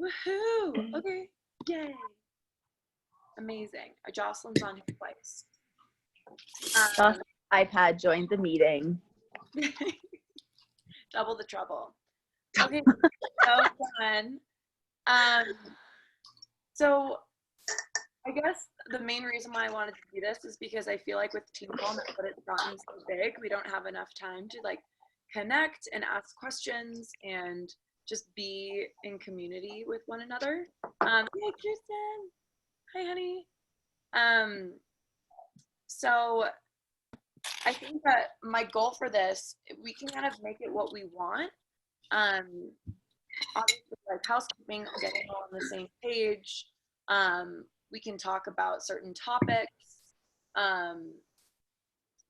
Woohoo! Okay, yay! Amazing. Jocelyn's on here twice. iPad joined the meeting. Double the trouble. Okay, so fun. So I guess the main reason why I wanted to do this is because I feel like with Team Call, now that it's gotten so big, we don't have enough time to like connect and ask questions and just be in community with one another. Hey, Kirsten. Hi, honey. So I think that my goal for this, we can kind of make it what we want. Obviously, like housekeeping, getting all on the same page. We can talk about certain topics.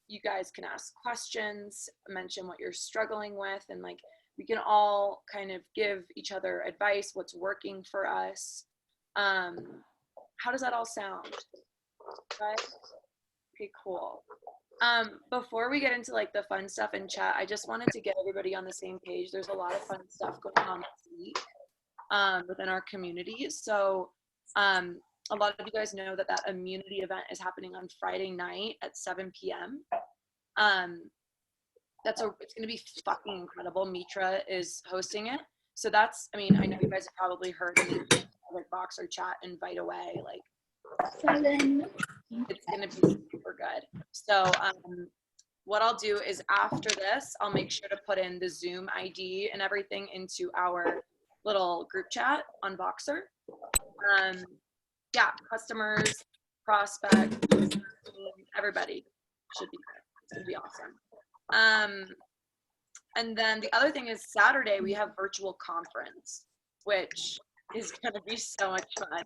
You guys can ask questions, mention what you're struggling with, and like we can all kind of give each other advice, what's working for us. How does that all sound? Right? Okay, cool. Before we get into like the fun stuff in chat, I just wanted to get everybody on the same page. There's a lot of fun stuff going on this week within our community. So a lot of you guys know that immunity event is happening on Friday night at 7 p.m. It's going to be fucking incredible. Mitra is hosting it. So I know you guys have probably heard in the Boxer chat invite away, like 7. It's going to be super good. So what I'll do is after this, I'll make sure to put in the Zoom ID and everything into our little group chat on Boxer. Yeah, customers, prospects, everybody should be good. It's going to be awesome. And then the other thing is Saturday, we have virtual conference, which is going to be so much fun.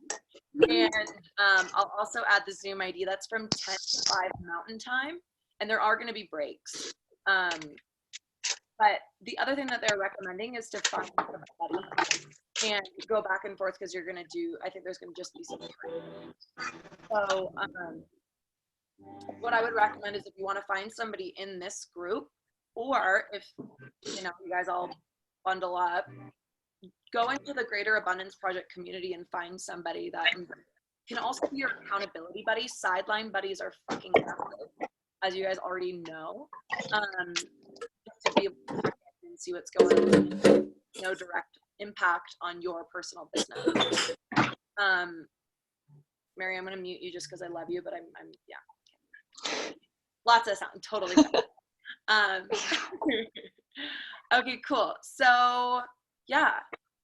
And I'll also add the Zoom ID. That's from 10 to 5 Mountain Time. And there are going to be breaks. But the other thing that they're recommending is to find somebody and go back and forth because I think there's going to just be some time. So what I would recommend is if you want to find somebody in this group, or if you guys all bundle up, go into the Greater Abundance Project community and find somebody that can also be your accountability buddy. Sideline buddies are fucking massive, as you guys already know. To be able to and see what's going on, no direct impact on your personal business. Mary, I'm gonna mute you just because I love you, but I'm yeah. Lots of sound, totally. Okay, cool. So yeah,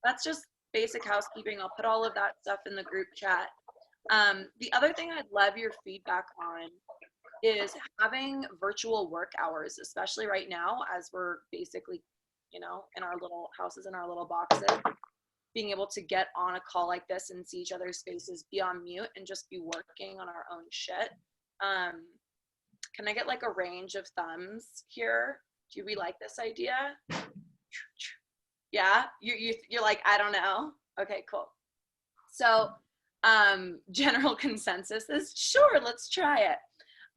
that's just basic housekeeping. I'll put all of that stuff in the group chat. The other thing I'd love your feedback on is having virtual work hours, especially right now as we're basically, in our little houses, in our little boxes, being able to get on a call like this and see each other's faces, be on mute and just be working on our own shit. Can I get like a range of thumbs here? Do we like this idea? Yeah, you're like, I don't know. Okay, cool. So general consensus is sure, let's try it.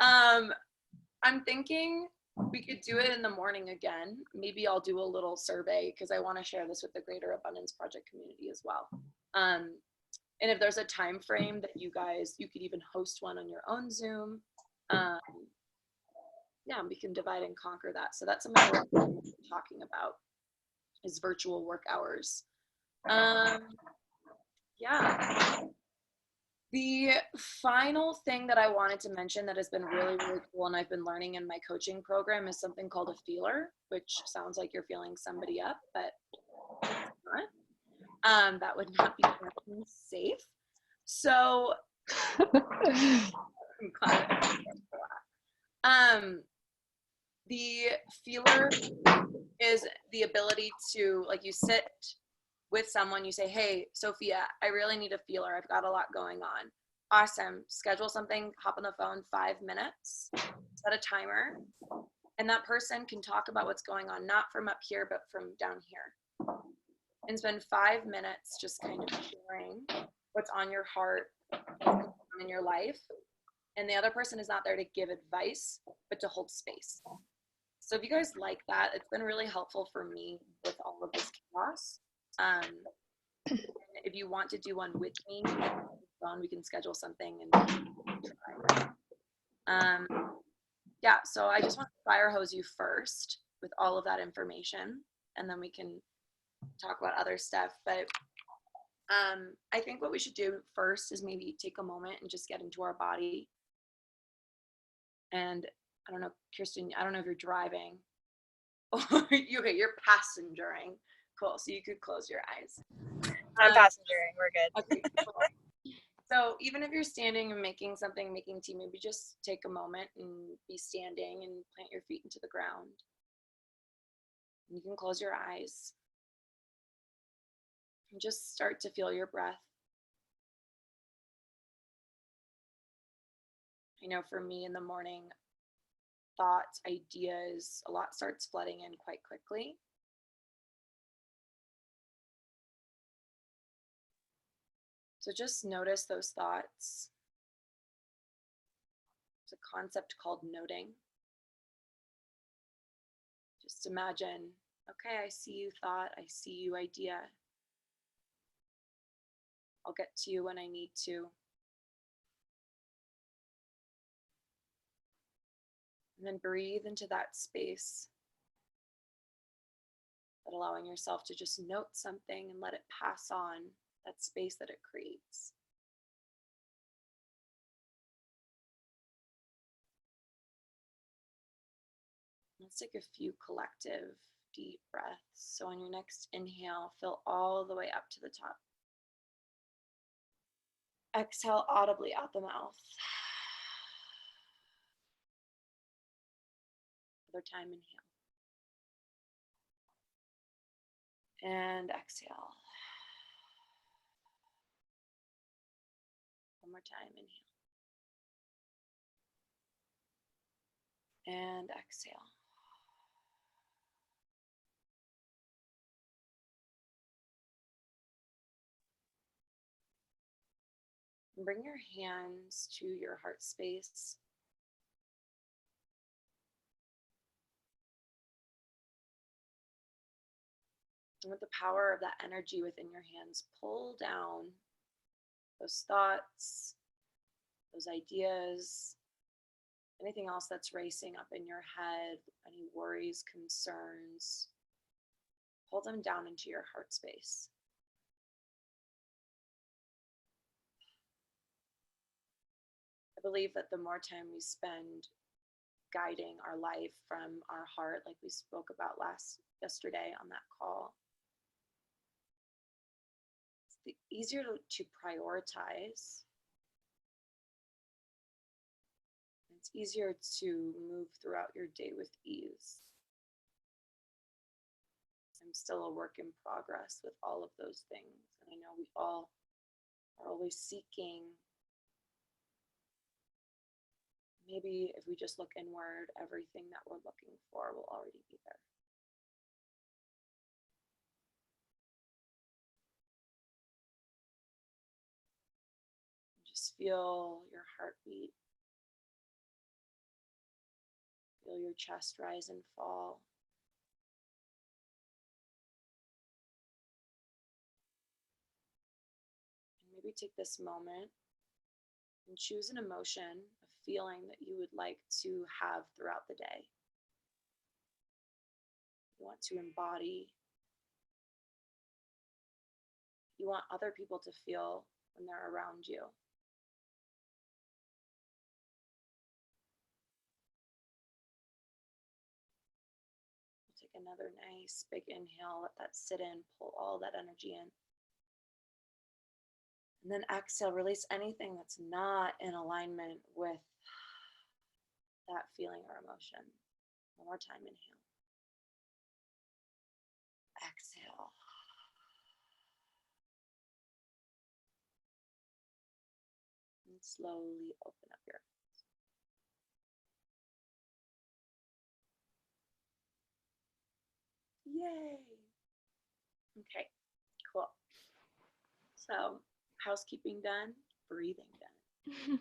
I'm thinking we could do it in the morning again. Maybe I'll do a little survey because I want to share this with the Greater Abundance Project community as well. And if there's a time frame that you could even host one on your own Zoom. Yeah, we can divide and conquer that. So that's something we're talking about is virtual work hours. Yeah. The final thing that I wanted to mention that has been really, really cool and I've been learning in my coaching program is something called a feeler, which sounds like you're feeling somebody up, but it's not. That would not be safe. So the feeler is the ability to, like, you sit with someone, you say, hey, Sophia, I really need a feeler. I've got a lot going on. Awesome. Schedule something, hop on the phone, 5 minutes, set a timer, and that person can talk about what's going on, not from up here, but from down here. And spend 5 minutes just kind of sharing what's on your heart, what's in your life. And the other person is not there to give advice, but to hold space. So if you guys like that, it's been really helpful for me with all of this chaos. If if you want to do one with me, we can schedule something and try. Yeah, so I just want to fire hose you first with all of that information, and then we can talk about other stuff. But I think what we should do first is maybe take a moment and just get into our body. And I don't know, Kirsten, I don't know if you're driving. Okay, you're passengering. Cool, so you could close your eyes. I'm passengering, we're good. Okay, cool. So even if you're standing and making something, making tea, maybe just take a moment and be standing and plant your feet into the ground. You can close your eyes and just start to feel your breath. I know for me in the morning, thoughts, ideas, a lot starts flooding in quite quickly. So just notice those thoughts. There's a concept called noting. Just imagine, okay, I see you thought, I see you idea. I'll get to you when I need to. And then breathe into that space, but allowing yourself to just note something and let it pass on, that space that it creates. Let's take a few collective deep breaths. So on your next inhale, fill all the way up to the top. Exhale audibly out the mouth. Another time, inhale. And exhale. One more time, inhale. And exhale. And bring your hands to your heart space. And with the power of that energy within your hands, pull down those thoughts, those ideas, anything else that's racing up in your head, any worries, concerns, pull them down into your heart space. I believe that the more time we spend guiding our life from our heart, like we spoke about yesterday on that call, it's easier to prioritize. It's easier to move throughout your day with ease. I'm still a work in progress with all of those things. And I know we all are always seeking. Maybe if we just look inward, everything that we're looking for will already be there. Just feel your heartbeat. Feel your chest rise and fall. And maybe take this moment and choose an emotion, a feeling that you would like to have throughout the day. You want to embody. You want other people to feel when they're around you. Take another nice big inhale, let that sit in, pull all that energy in. And then exhale, release anything that's not in alignment with that feeling or emotion. One more time, inhale. Exhale. And slowly open up your eyes. Yay! Okay, cool. So, housekeeping done, breathing done.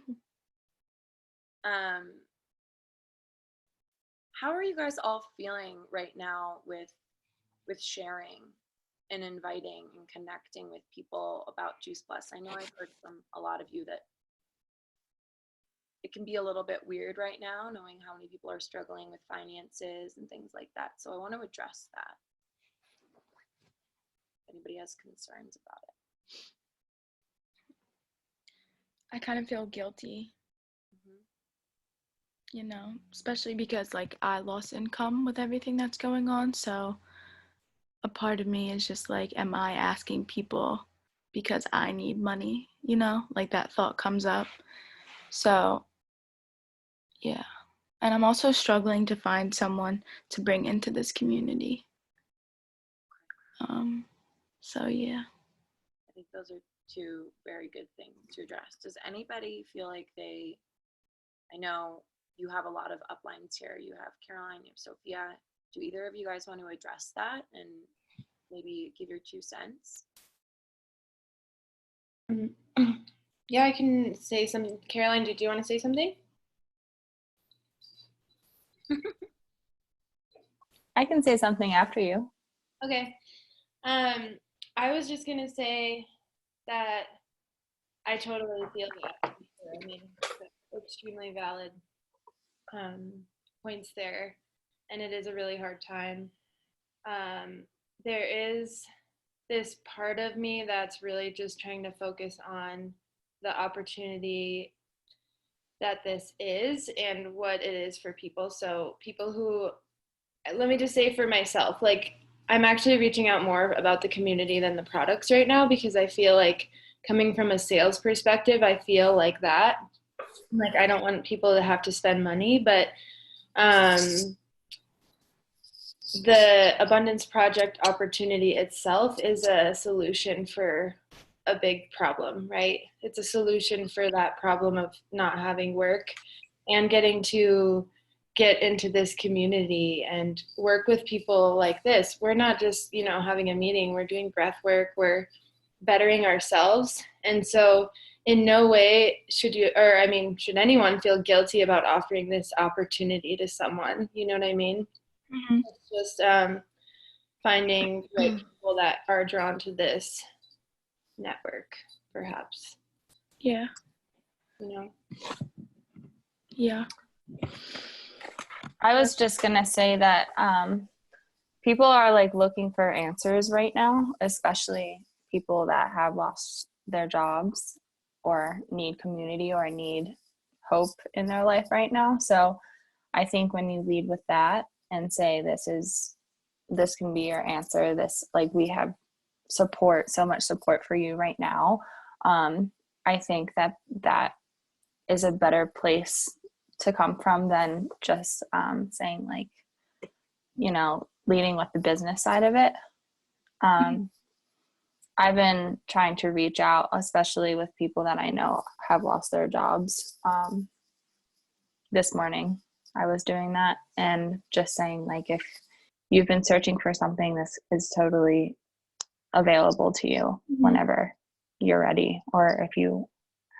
How are you guys all feeling right now with sharing? and inviting and connecting with people about Juice Plus. I know I've heard from a lot of you that it can be a little bit weird right now, knowing how many people are struggling with finances and things like that. So I want to address that. If anybody has concerns about it. I kind of feel guilty, you know, especially because like I lost income with everything that's going on. So a part of me is just like, am I asking people because I need money? You know, like that thought comes up. So yeah. And I'm also struggling to find someone to bring into this community. So yeah. I think those are two very good things to address. Does anybody feel like I know you have a lot of uplines here. You have Caroline, you have Sophia. Do either of you guys want to address that and maybe give your 2 cents? Yeah, I can say something. Caroline, did you want to say something? I can say something after you. Okay. I was just gonna say that I totally feel that. I mean, extremely valid points there, and it is a really hard time. There is this part of me that's really just trying to focus on the opportunity that this is and what it is for people. So people who, let me just say for myself, like I'm actually reaching out more about the community than the products right now, because I feel like coming from a sales perspective, I feel like that. Like I don't want people to have to spend money, but the Abundance Project opportunity itself is a solution for a big problem, right? It's a solution for that problem of not having work and getting to get into this community and work with people like this. We're not just, you know, having a meeting, we're doing breath work, we're bettering ourselves. And so in no way should anyone feel guilty about offering this opportunity to someone, you know what I mean? Mm-hmm. It's just finding the right people that are drawn to this network, perhaps. Yeah. You know? Yeah. I was just gonna say that people are like looking for answers right now, especially people that have lost their jobs or need community or need hope in their life right now. So I think when you lead with that and say this can be your answer, this, like, we have support, so much support for you right now, I think that is a better place to come from than just saying, like, you know, leading with the business side of it. I've been trying to reach out, especially with people that I know have lost their jobs. This morning I was doing that and just saying, like, if you've been searching for something, this is totally available to you whenever you're ready, or if you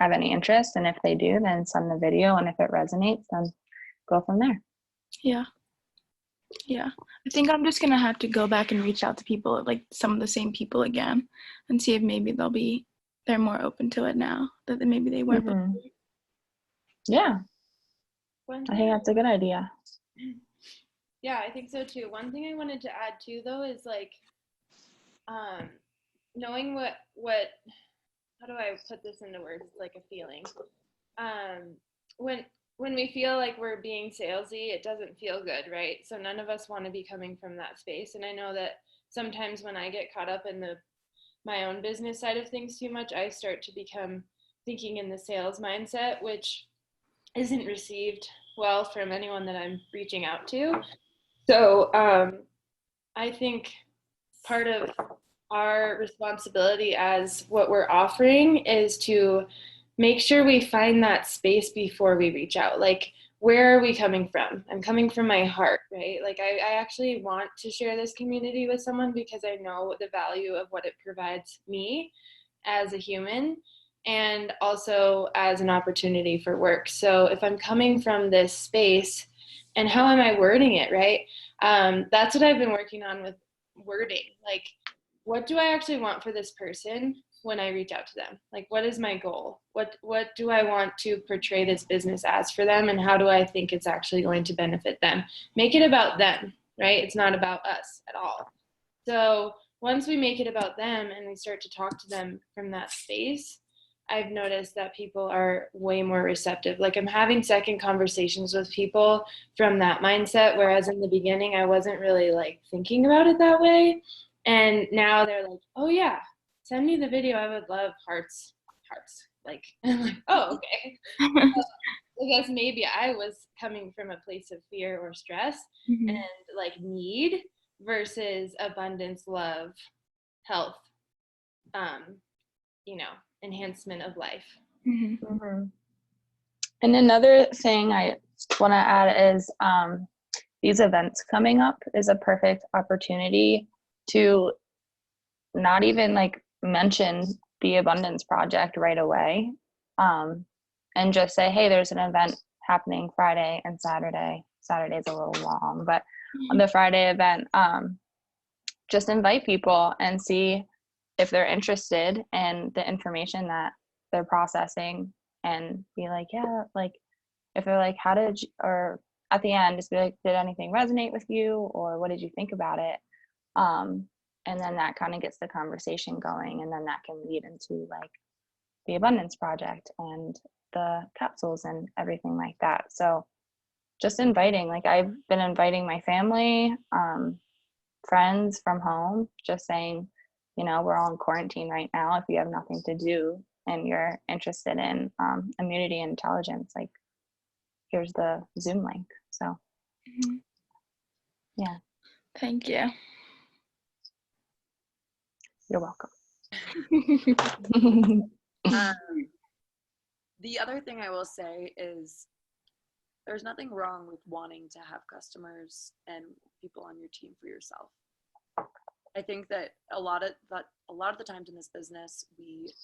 have any interest, and if they do, then send the video, and if it resonates, then go from there. Yeah. I think I'm just gonna have to go back and reach out to people, like some of the same people again, and see if maybe they're more open to it now that maybe they weren't before. Yeah, I think that's a good idea. Yeah, I think so too. One thing I wanted to add too, though, is like knowing what how do I put this into words? It's like a feeling. When we feel like we're being salesy, it doesn't feel good, right? So none of us want to be coming from that space. And I know that sometimes when I get caught up in my own business side of things too much, I start to become thinking in the sales mindset, which isn't received well from anyone that I'm reaching out to. So I think part of our responsibility as what we're offering is to make sure we find that space before we reach out. Like, where are we coming from? I'm coming from my heart, right? Like, I actually want to share this community with someone because I know the value of what it provides me as a human and also as an opportunity for work. So if I'm coming from this space, and how am I wording it, right? That's what I've been working on with wording. Like, what do I actually want for this person when I reach out to them? Like, what is my goal? What do I want to portray this business as for them, and how do I think it's actually going to benefit them? Make it about them, right? It's not about us at all. So once we make it about them and we start to talk to them from that space, I've noticed that people are way more receptive. Like, I'm having second conversations with people from that mindset, whereas in the beginning I wasn't really like thinking about it that way. And now they're like, oh yeah, send me the video. I would love hearts. Like, I'm like, oh, okay. I guess maybe I was coming from a place of fear or stress Mhm. and like need versus abundance, love, health, enhancement of life. Mhm. Mhm. And another thing I want to add is these events coming up is a perfect opportunity to not even like mention the Abundance Project right away, and just say, hey, there's an event happening Friday and Saturday. Saturday's a little long, but on the Friday event, just invite people and see if they're interested in the information that they're processing, and be like, yeah, like if they're like, how did you, or at the end, just be like, did anything resonate with you, or what did you think about it? And then that kind of gets the conversation going, and then that can lead into like the Abundance Project and the capsules and everything like that. So just inviting, like I've been inviting my family, friends from home, just saying, we're all in quarantine right now. If you have nothing to do and you're interested in immunity and intelligence, like here's the Zoom link. So Mhm. yeah, Thank you. you're welcome. The other thing I will say is there's nothing wrong with wanting to have customers and people on your team for yourself. I think that a lot of the times in this business, we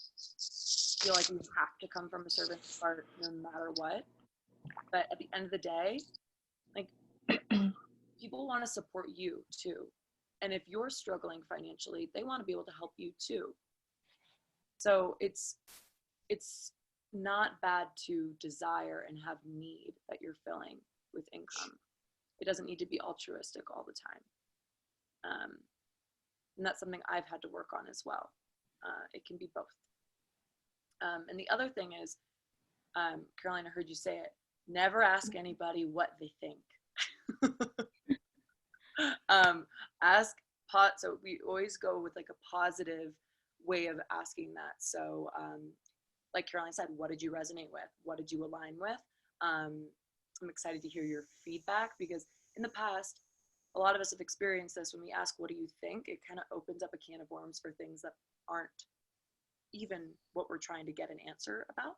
feel like we have to come from a servant's heart no matter what. But at the end of the day, like people want to support you too. And if you're struggling financially, they want to be able to help you too. So it's not bad to desire and have need that you're filling with income. It doesn't need to be altruistic all the time. And that's something I've had to work on as well. It can be both. And the other thing is, Caroline, I heard you say it, never ask anybody what they think. So we always go with like a positive way of asking that. So like Caroline said, what did you resonate with? What did you align with? I'm excited to hear your feedback, because in the past, a lot of us have experienced this. When we ask, what do you think? It kind of opens up a can of worms for things that aren't even what we're trying to get an answer about.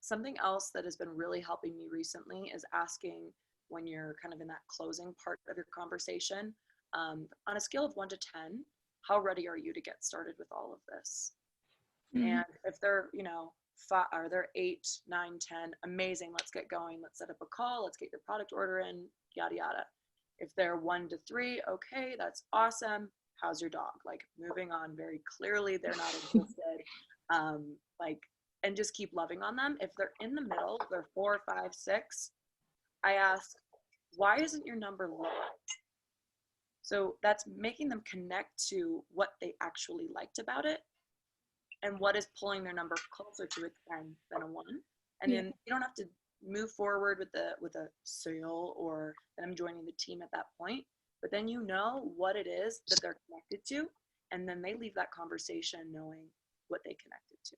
Something else that has been really helping me recently is asking, when you're kind of in that closing part of your conversation, on a scale of 1 to 10, how ready are you to get started with all of this? And if they're, 5, or they're 8, 9, 10, amazing, let's get going. Let's set up a call. Let's get your product order in, yada, yada. If they're 1 to 3, okay, that's awesome. How's your dog? Like, moving on very clearly, they're not interested. And just keep loving on them. If they're in the middle, they're 4, 5, 6, I ask, why isn't your number lower? So that's making them connect to what they actually liked about it and what is pulling their number closer to a 10 than a 1. And then you don't have to move forward with a sale or them joining the team at that point, but then you know what it is that they're connected to, and then they leave that conversation knowing what they connected to.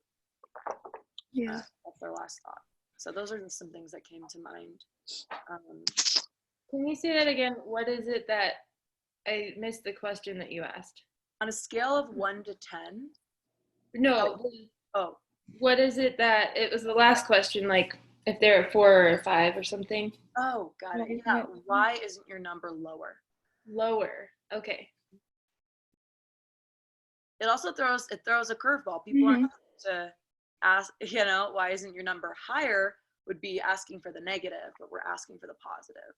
That's their last thought. So those are just some things that came to mind. Can you say that again? What is it that I missed the question that you asked? On a scale of 1 to 10. No. Oh. What is it that, it was the last question, like if they're at 4 or 5 or something? Oh, got it. Yeah. Why isn't your number lower? Lower. Okay. It also throws a curveball. People aren't to ask, why isn't your number higher, would be asking for the negative, but we're asking for the positive.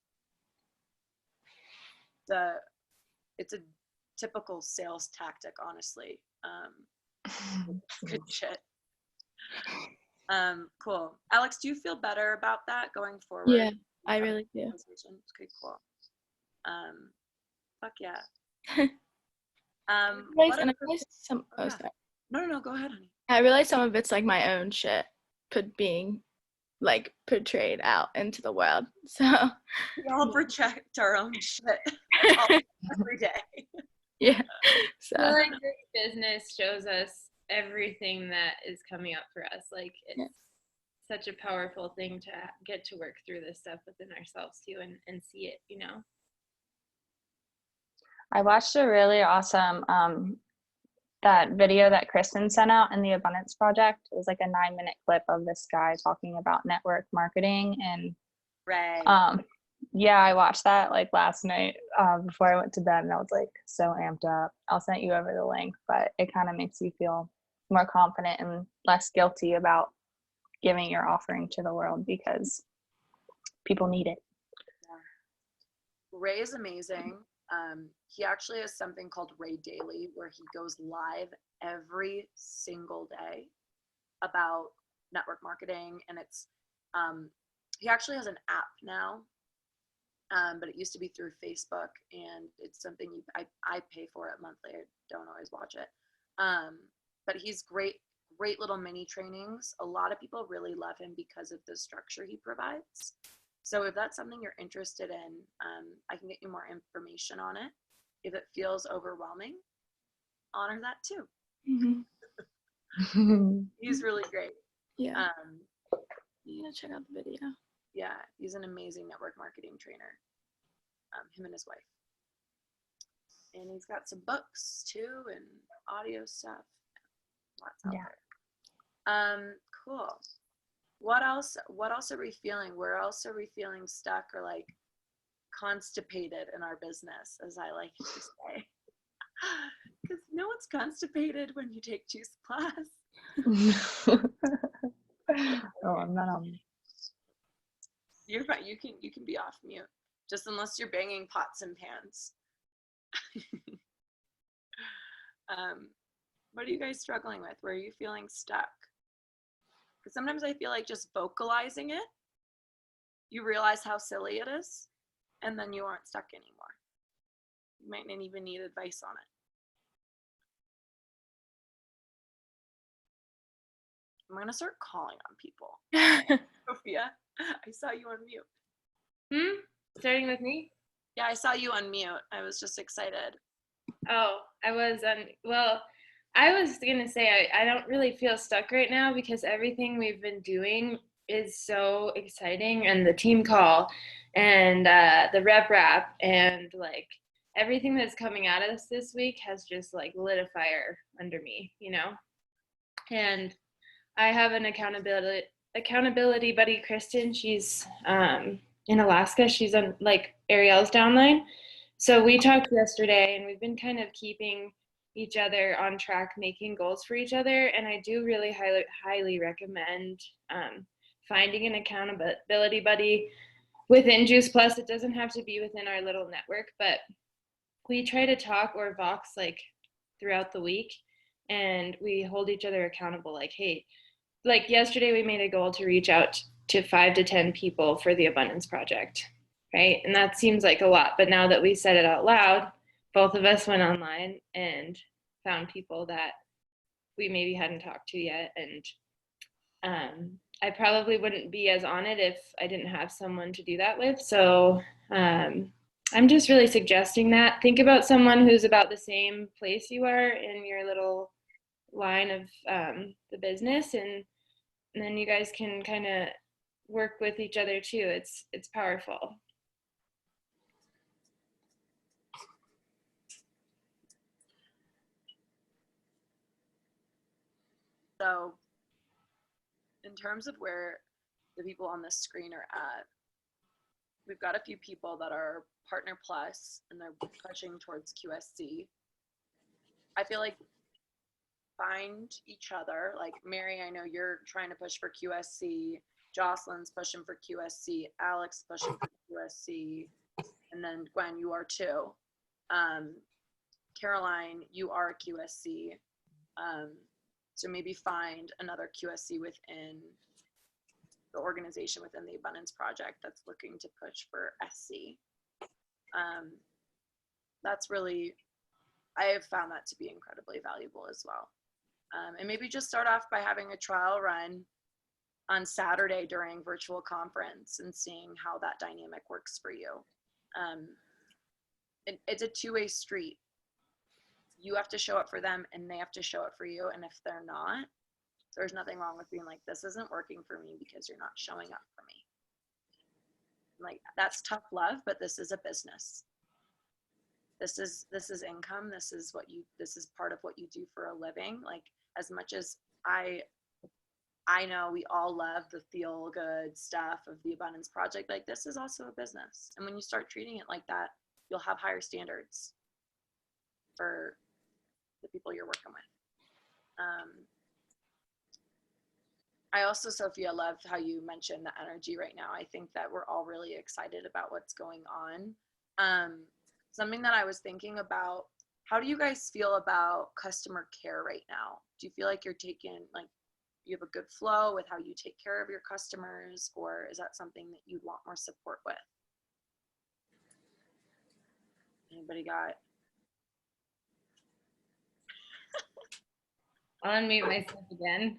It's a typical sales tactic, honestly. Good shit. Cool. Alex, do you feel better about that going forward? Yeah, I really do. Okay, cool. Fuck yeah. I What realized other- some. Oh, Oh, yeah. sorry. No, go ahead, honey. I realized some of it's like my own shit being like portrayed out into the world. So We all project our own shit all, every day. yeah. So I feel like this business shows us everything that is coming up for us. Like it's Yeah. such a powerful thing to get to work through this stuff within ourselves too and see it, you know. I watched a really awesome that video that Kristen sent out in the Abundance Project. It was like a 9-minute clip of this guy talking about network marketing, and Right. yeah, I watched that like last night before I went to bed, and I was like so amped up. I'll send you over the link, but it kind of makes you feel more confident and less guilty about giving your offering to the world because people need it. Ray is amazing. He actually has something called Ray Daily, where he goes live every single day about network marketing, and it's he actually has an app now, but it used to be through Facebook, and it's something I pay for it monthly. I don't always watch it, but he's great little mini trainings. A lot of people really love him because of the structure he provides. So if that's something you're interested in, I can get you more information on it. If it feels overwhelming, honor that too. He's really great. yeah, you gotta check out the video. Yeah, he's an amazing network marketing trainer. Him and his wife. And he's got some books too and audio stuff. Lots out there. Cool. What else are we feeling? Where else are we feeling stuck or like constipated in our business, as I like to say? Because no one's constipated when you take juice class. Oh, I'm not on. You're fine. You can be off mute, just unless you're banging pots and pans. What are you guys struggling with? Where are you feeling stuck? Because sometimes I feel like just vocalizing it, you realize how silly it is, and then you aren't stuck anymore. You might not even need advice on it. I'm gonna start calling on people. Sophia, I saw you on mute. Starting with me? Yeah, I saw you on mute. I was just excited. Oh, I was gonna say I don't really feel stuck right now because everything we've been doing is so exciting, and the team call and the rep wrap and like everything that's coming at us this week has just like lit a fire under me, you know. And I have an accountability buddy, Kristen. She's in Alaska. She's on like Ariel's downline. So we talked yesterday, and we've been kind of keeping each other on track, making goals for each other. And I do really highly recommend finding an accountability buddy within Juice Plus. It doesn't have to be within our little network, but we try to talk or Vox like throughout the week, and we hold each other accountable. Like, hey, like yesterday we made a goal to reach out to 5 to 10 people for the Abundance Project, right? And that seems like a lot, but now that we said it out loud, both of us went online and found people that we maybe hadn't talked to yet. And I probably wouldn't be as on it if I didn't have someone to do that with. So I'm just really suggesting that. Think about someone who's about the same place you are in your little line of the business, and then you guys can kind of work with each other too. It's powerful. So in terms of where the people on this screen are at, we've got a few people that are Partner Plus and they're pushing towards QSC. I feel like find each other. Like Mary, I know you're trying to push for QSC. Jocelyn's pushing for QSC. Alex pushing for QSC. And then Gwen, you are too. Caroline, you are a QSC. So maybe find another QSC within the organization, within the Abundance Project that's looking to push for SC. That's really, I have found that to be incredibly valuable as well. And maybe just start off by having a trial run on Saturday during virtual conference and seeing how that dynamic works for you. It's a two-way street. You have to show up for them and they have to show up for you. And if they're not, there's nothing wrong with being like, this isn't working for me because you're not showing up for me. Like, that's tough love, but this is a business. This is income. This is part of what you do for a living. Like, as much as I know we all love the feel good stuff of the Abundance Project, like, this is also a business. And when you start treating it like that, you'll have higher standards for the people you're working with. I also, Sophia, love how you mentioned the energy right now. I think that we're all really excited about what's going on. Something that I was thinking about, how do you guys feel about customer care right now? Do you feel like you're you have a good flow with how you take care of your customers, or is that something that you'd want more support with? Anybody got? I'll unmute myself again.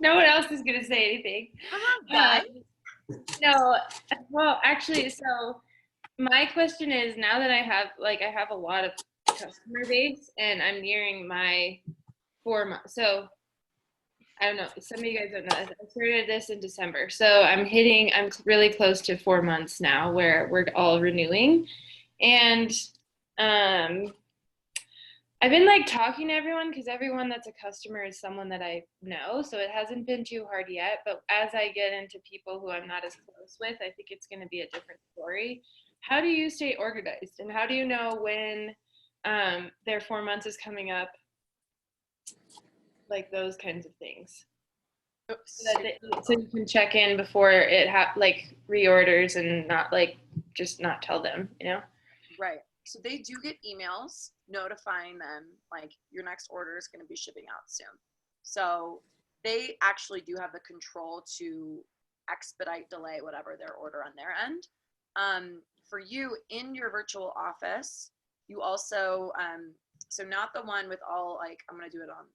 No one else is going to say anything. Come on, guys. No, well, actually, so my question is, now that I have a lot of customer base and I'm nearing my 4 months. So I don't know, some of you guys don't know, I started this in December. So I'm really close to 4 months now where we're all renewing. And I've been talking to everyone, because everyone that's a customer is someone that I know. So it hasn't been too hard yet. But as I get into people who I'm not as close with, I think it's going to be a different story. How do you stay organized? And how do you know when their 4 months is coming up? Like those kinds of things. So you can check in before it reorders and not just not tell them, Right. So they do get emails notifying them your next order is going to be shipping out soon. So they actually do have the control to expedite, delay, whatever their order on their end. For you in your virtual office, you also, so not the one with all I'm going to do it on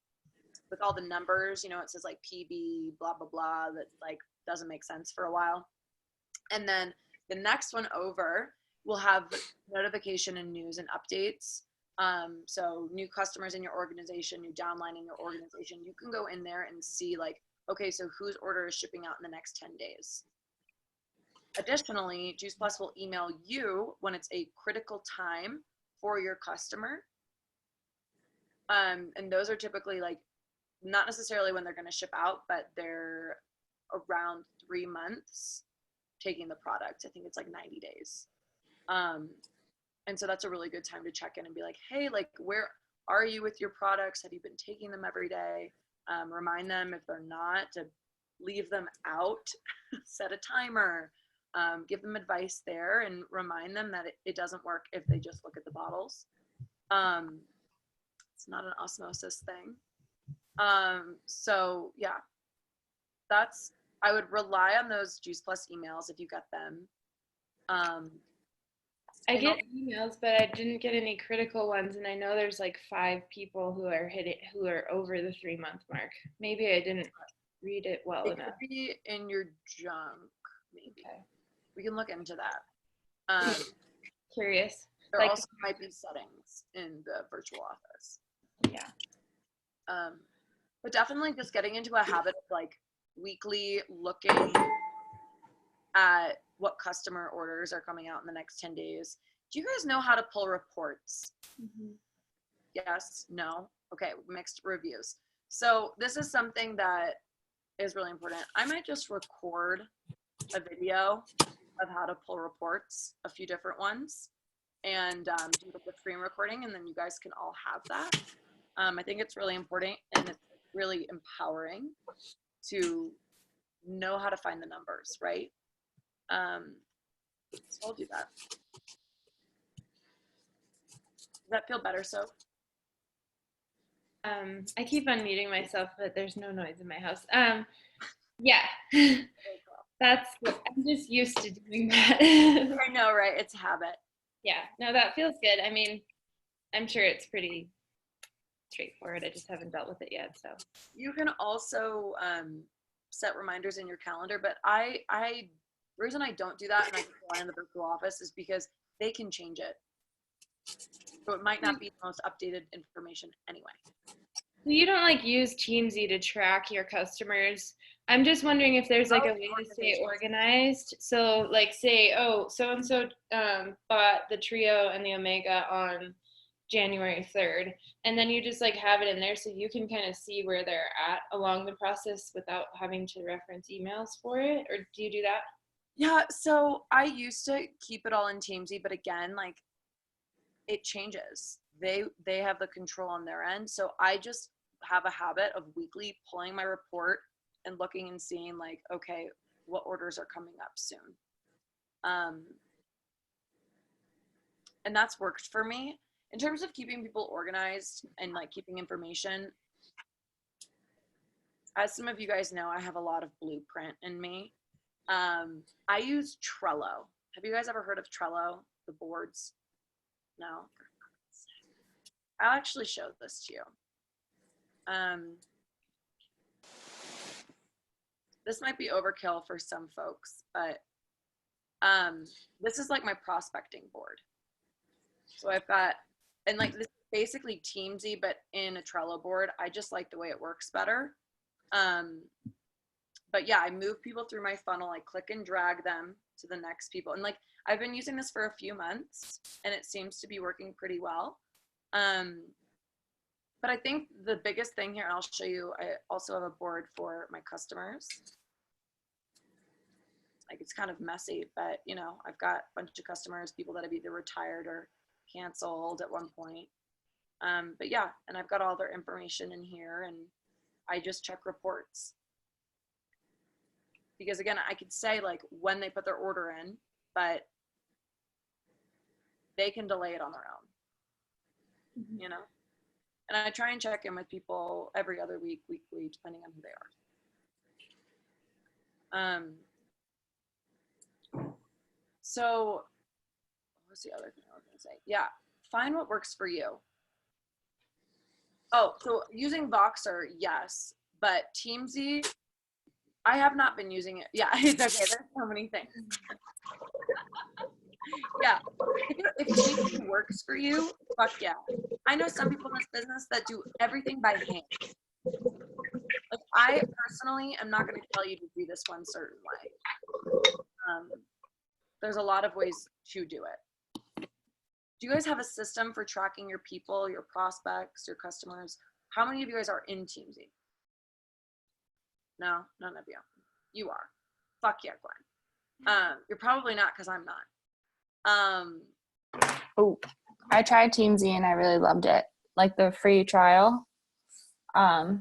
with all the numbers, it says PB, blah, blah, blah, that doesn't make sense for a while. And then the next one over will have notification and news and updates. So new customers in your organization, new downline in your organization, you can go in there and see okay, so whose order is shipping out in the next 10 days. Additionally, Juice Plus will email you when it's a critical time for your customer. And those are typically not necessarily when they're going to ship out, but they're around 3 months taking the product. I think it's 90 days. And so that's a really good time to check in and be hey, where are you with your products? Have you been taking them every day? Remind them if they're not to leave them out, set a timer, give them advice there, and remind them that it doesn't work if they just look at the bottles. It's not an osmosis thing. So yeah, I would rely on those Juice Plus emails if you get them. I get emails, but I didn't get any critical ones, and I know there's 5 people who are over the 3 month mark. Maybe I didn't read it well enough. It could be in your junk, maybe. Okay. We can look into that. Curious. There also might be settings in the virtual office. Yeah. But definitely just getting into a habit of weekly looking at what customer orders are coming out in the next 10 days. Do you guys know how to pull reports? Mm-hmm. Yes, no? Okay, mixed reviews. So this is something that is really important. I might just record a video of how to pull reports, a few different ones, and do the screen recording, and then you guys can all have that. I think it's really important, and it's really empowering to know how to find the numbers, right? So I'll do that. Does that feel better, so? I keep unmuting myself, but there's no noise in my house. Yeah, I'm just used to doing that. I know, right? It's a habit. Yeah, no, that feels good. I mean, I'm sure it's pretty straightforward. I just haven't dealt with it yet, so. You can also set reminders in your calendar, but the reason I don't do that and I rely on the virtual office is because they can change it. So it might not be the most updated information anyway. You don't like use Teamsy to track your customers. I'm just wondering if there's like a way to stay organized. So like say, oh, so-and-so bought the Trio and the Omega on January 3rd. And then you just like have it in there so you can kind of see where they're at along the process without having to reference emails for it. Or do you do that? Yeah, so I used to keep it all in Teamsy, but again, like it changes. They have the control on their end. So I just have a habit of weekly pulling my report and looking and seeing like, okay, what orders are coming up soon. And that's worked for me. In terms of keeping people organized and like keeping information, as some of you guys know, I have a lot of blueprint in me. I use Trello. Have you guys ever heard of Trello, the boards? No? I'll actually show this to you. This might be overkill for some folks, but this is like my prospecting board. So I've got, and like this is basically Teamsy, but in a Trello board. I just like the way it works better. But yeah, I move people through my funnel. I click and drag them to the next people. And like, I've been using this for a few months and it seems to be working pretty well. But I think the biggest thing here, and I'll show you, I also have a board for my customers. Like it's kind of messy, but you know, I've got a bunch of customers, people that have either retired or canceled at one point. But yeah, and I've got all their information in here and I just check reports. Because again, I could say like when they put their order in, but they can delay it on their own, you know? And I try and check in with people every other week, weekly, depending on who they are. So what's the other thing I was gonna say? Yeah, find what works for you. Oh, so using Voxer, yes, but Teamsy, I have not been using it. Yeah, it's okay. There's so many things. Yeah, if Teamsy works for you, fuck yeah. I know some people in this business that do everything by hand. Like I personally am not going to tell you to do this one certain way. There's a lot of ways to do it. Do you guys have a system for tracking your people, your prospects, your customers? How many of you guys are in Teamsy? No, none of you. You are. Fuck yeah, Gwen. You're probably not because I'm not. Oh, I tried Teamsy and I really loved it. Like the free trial. I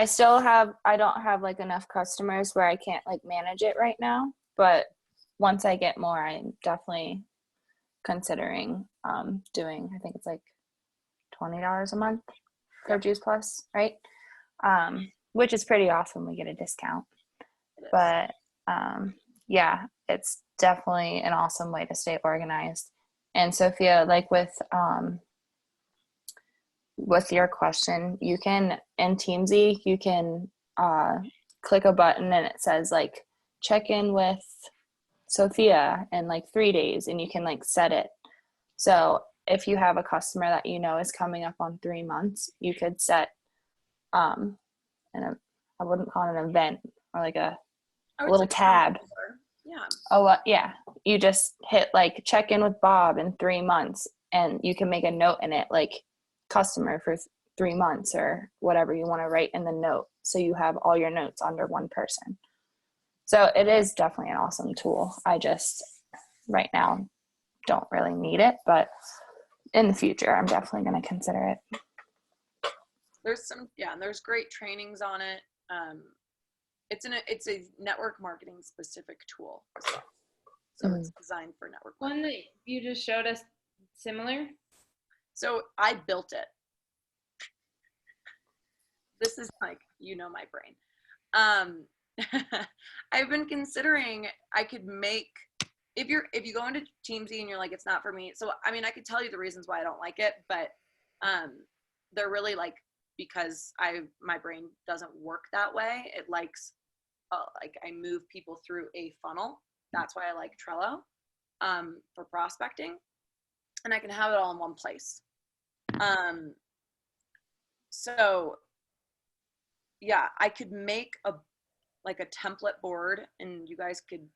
don't have like enough customers where I can't like manage it right now, but once I get more, I'm definitely considering doing, I think it's like $20 a month for Juice Plus, right? Which is pretty awesome. We get a discount. But yeah, it's definitely an awesome way to stay organized. And Sophia, like with your question, you can, in Teamsy, you can click a button and it says like, check in with Sophia in like 3 days, and you can like set it. So if you have a customer that you know is coming up on 3 months, you could set I wouldn't call it an event, or like a little tab. Yeah. Oh, yeah. You just hit like check in with Bob in 3 months, and you can make a note in it, like customer for 3 months or whatever you want to write in the note. So you have all your notes under one person. So it is definitely an awesome tool. I just right now don't really need it, but in the future, I'm definitely going to consider it. There's some, yeah, and there's great trainings on it. It's a network marketing specific tool as well. So it's designed for network marketing. One that you just showed us similar? So I built it. This is like, my brain. I've been considering I could make, if you go into Teamsy and you're like, it's not for me. So, I mean, I could tell you the reasons why I don't like it, but they're really like, because my brain doesn't work that way. It likes, like I move people through a funnel. That's why I like Trello for prospecting, and I can have it all in one place. So yeah, I could make a template board and you guys could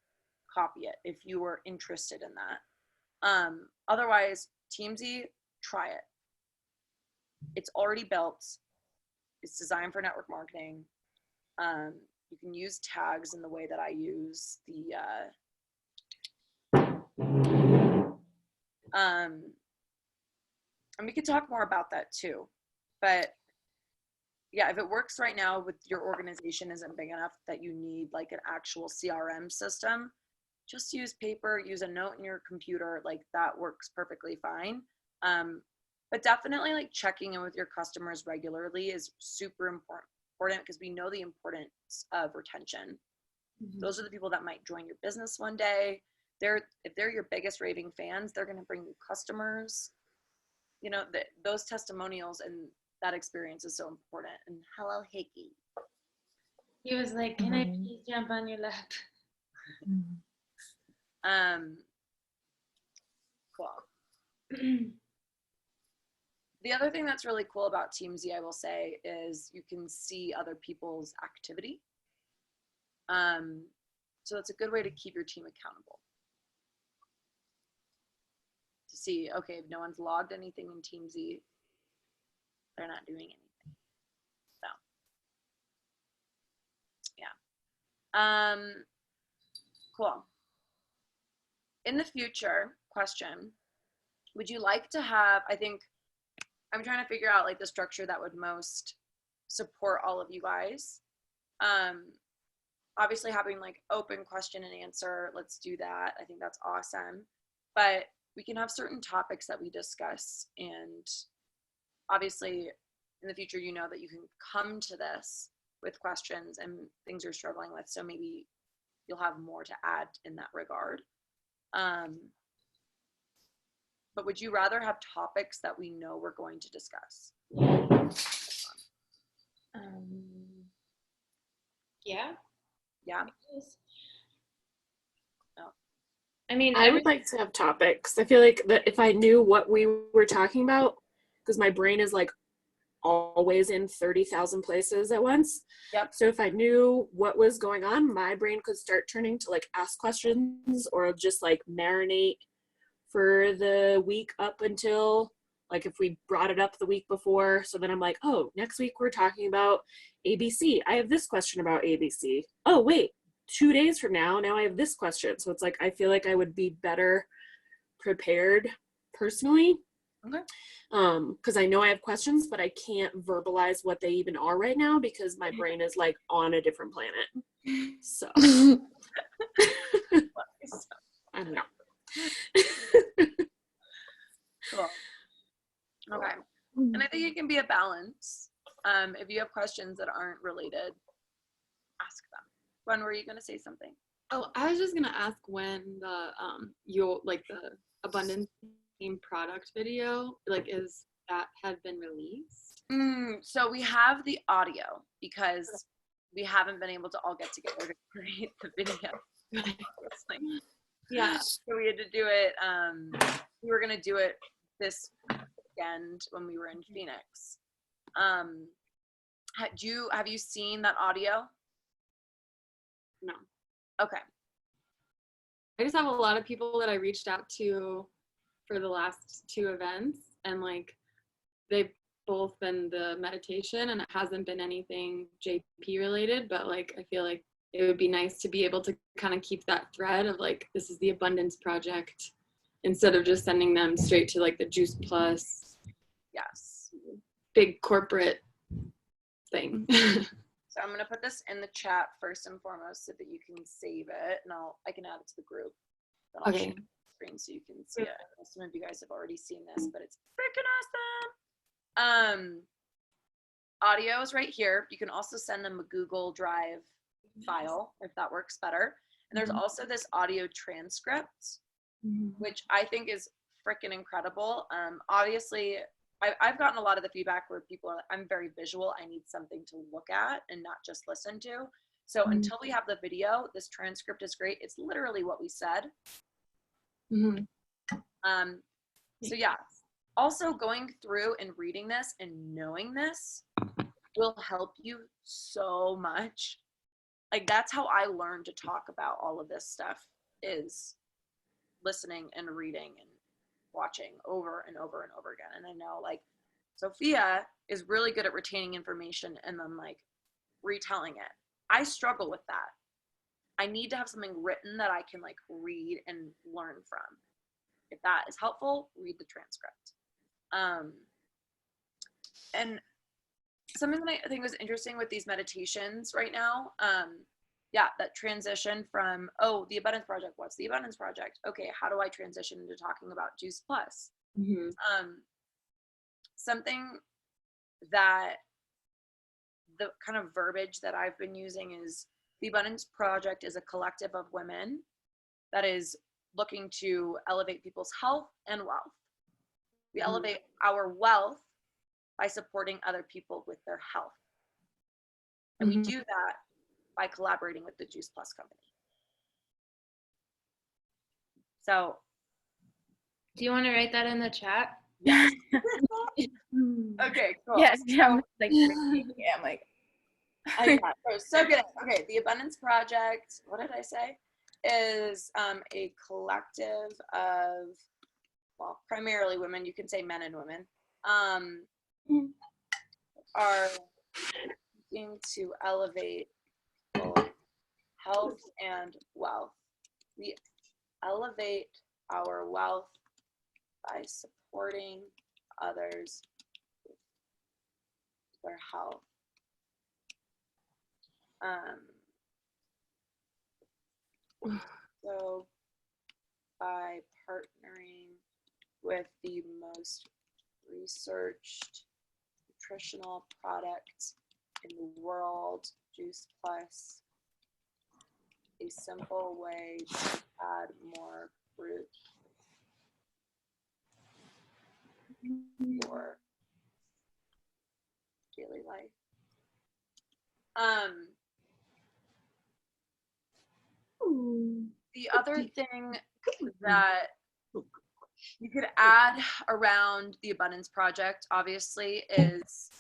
copy it if you were interested in that. Otherwise, Teamsy, try it. It's already built. It's designed for network marketing. You can use tags in the way that I use the, and we could talk more about that too. But yeah, if it works right now with your organization isn't big enough that you need like an actual CRM system, just use paper, use a note in your computer, like that works perfectly fine. But definitely like checking in with your customers regularly is super important because we know the importance of retention. Mm-hmm. Those are the people that might join your business one day. If they're your biggest raving fans, they're going to bring you customers. Those testimonials and that experience is so important. And hello, Hickey. He was like, can I please jump on your lap? Cool. The other thing that's really cool about Teamsy, I will say, is you can see other people's activity. So it's a good way to keep your team accountable. To see, okay, if no one's logged anything in Teamsy, they're not doing anything. So, yeah. Cool. In the future, question, would you like to have, I think, I'm trying to figure out like the structure that would most support all of you guys. Obviously having like open question and answer, let's do that. I think that's awesome. But we can have certain topics that we discuss, and obviously in the future, that you can come to this with questions and things you're struggling with. So maybe you'll have more to add in that regard. But would you rather have topics that we know we're going to discuss? Yeah. Yeah. Oh. I mean, I would like to have topics. I feel like that if I knew what we were talking about, because my brain is like always in 30,000 places at once. Yep. So if I knew what was going on, my brain could start turning to like ask questions or just like marinate for the week up until like if we brought it up the week before. So then I'm like, oh, next week we're talking about ABC. I have this question about ABC. Oh, wait, 2 days from now I have this question. So it's like, I feel like I would be better prepared personally. Okay. Because I know I have questions, but I can't verbalize what they even are right now because my brain is like on a different planet. So I don't know. Cool. Okay. And I think it can be a balance. If you have questions that aren't related, ask them. Gwen, were you going to say something? Oh, I was just gonna ask when the the abundance team product video is that had been released. So we have the audio because we haven't been able to all get together to create the video. Yeah. So we had to do it. We were gonna do it this weekend when we were in Phoenix. Have you seen that audio? No. Okay. I just have a lot of people that I reached out to for the last 2 events, and they've both been the meditation, and it hasn't been anything JP related, but I feel like it would be nice to be able to kind of keep that thread of this is the Abundance Project instead of just sending them straight to the Juice Plus. Yes. Big corporate thing. So I'm gonna put this in the chat first and foremost so that you can save it, and I can add it to the group. Okay. screen so you can see it. Some of you guys have already seen this, but it's freaking awesome. Audio is right here. You can also send them a Google Drive file if that works better. And there's also this audio transcript, which I think is freaking incredible. Obviously, I've gotten a lot of the feedback where people are like, I'm very visual. I need something to look at and not just listen to. So until we have the video, this transcript is great. It's literally what we said. So yeah, also going through and reading this and knowing this will help you so much. Like, that's how I learned to talk about all of this stuff, is listening and reading and watching over and over and over again. And I know, like, Sophia is really good at retaining information and then like retelling it. I struggle with that. I need to have something written that I can like read and learn from. If that is helpful, read the transcript. And something that I think was interesting with these meditations right now, yeah, that transition from, oh, the Abundance Project, what's the Abundance Project? Okay, how do I transition into talking about Juice Plus? Something that the kind of verbiage that I've been using is the Abundance Project is a collective of women that is looking to elevate people's health and wealth. We elevate our wealth by supporting other people with their health. And we do that by collaborating with the Juice Plus company. So, Do you want to write that in the chat? yes. Okay, cool. Yes, yeah, I'm like, yeah, I'm like, So good. Okay, the Abundance Project, what did I say? Is a collective of, well, primarily women, you can say men and women, are looking to elevate both health and wealth. We elevate our wealth by supporting others with their health. So by partnering with the most researched nutritional product in the world, Juice Plus, a simple way to add more fruit for daily life. The other thing that you could add around the Abundance Project, obviously, is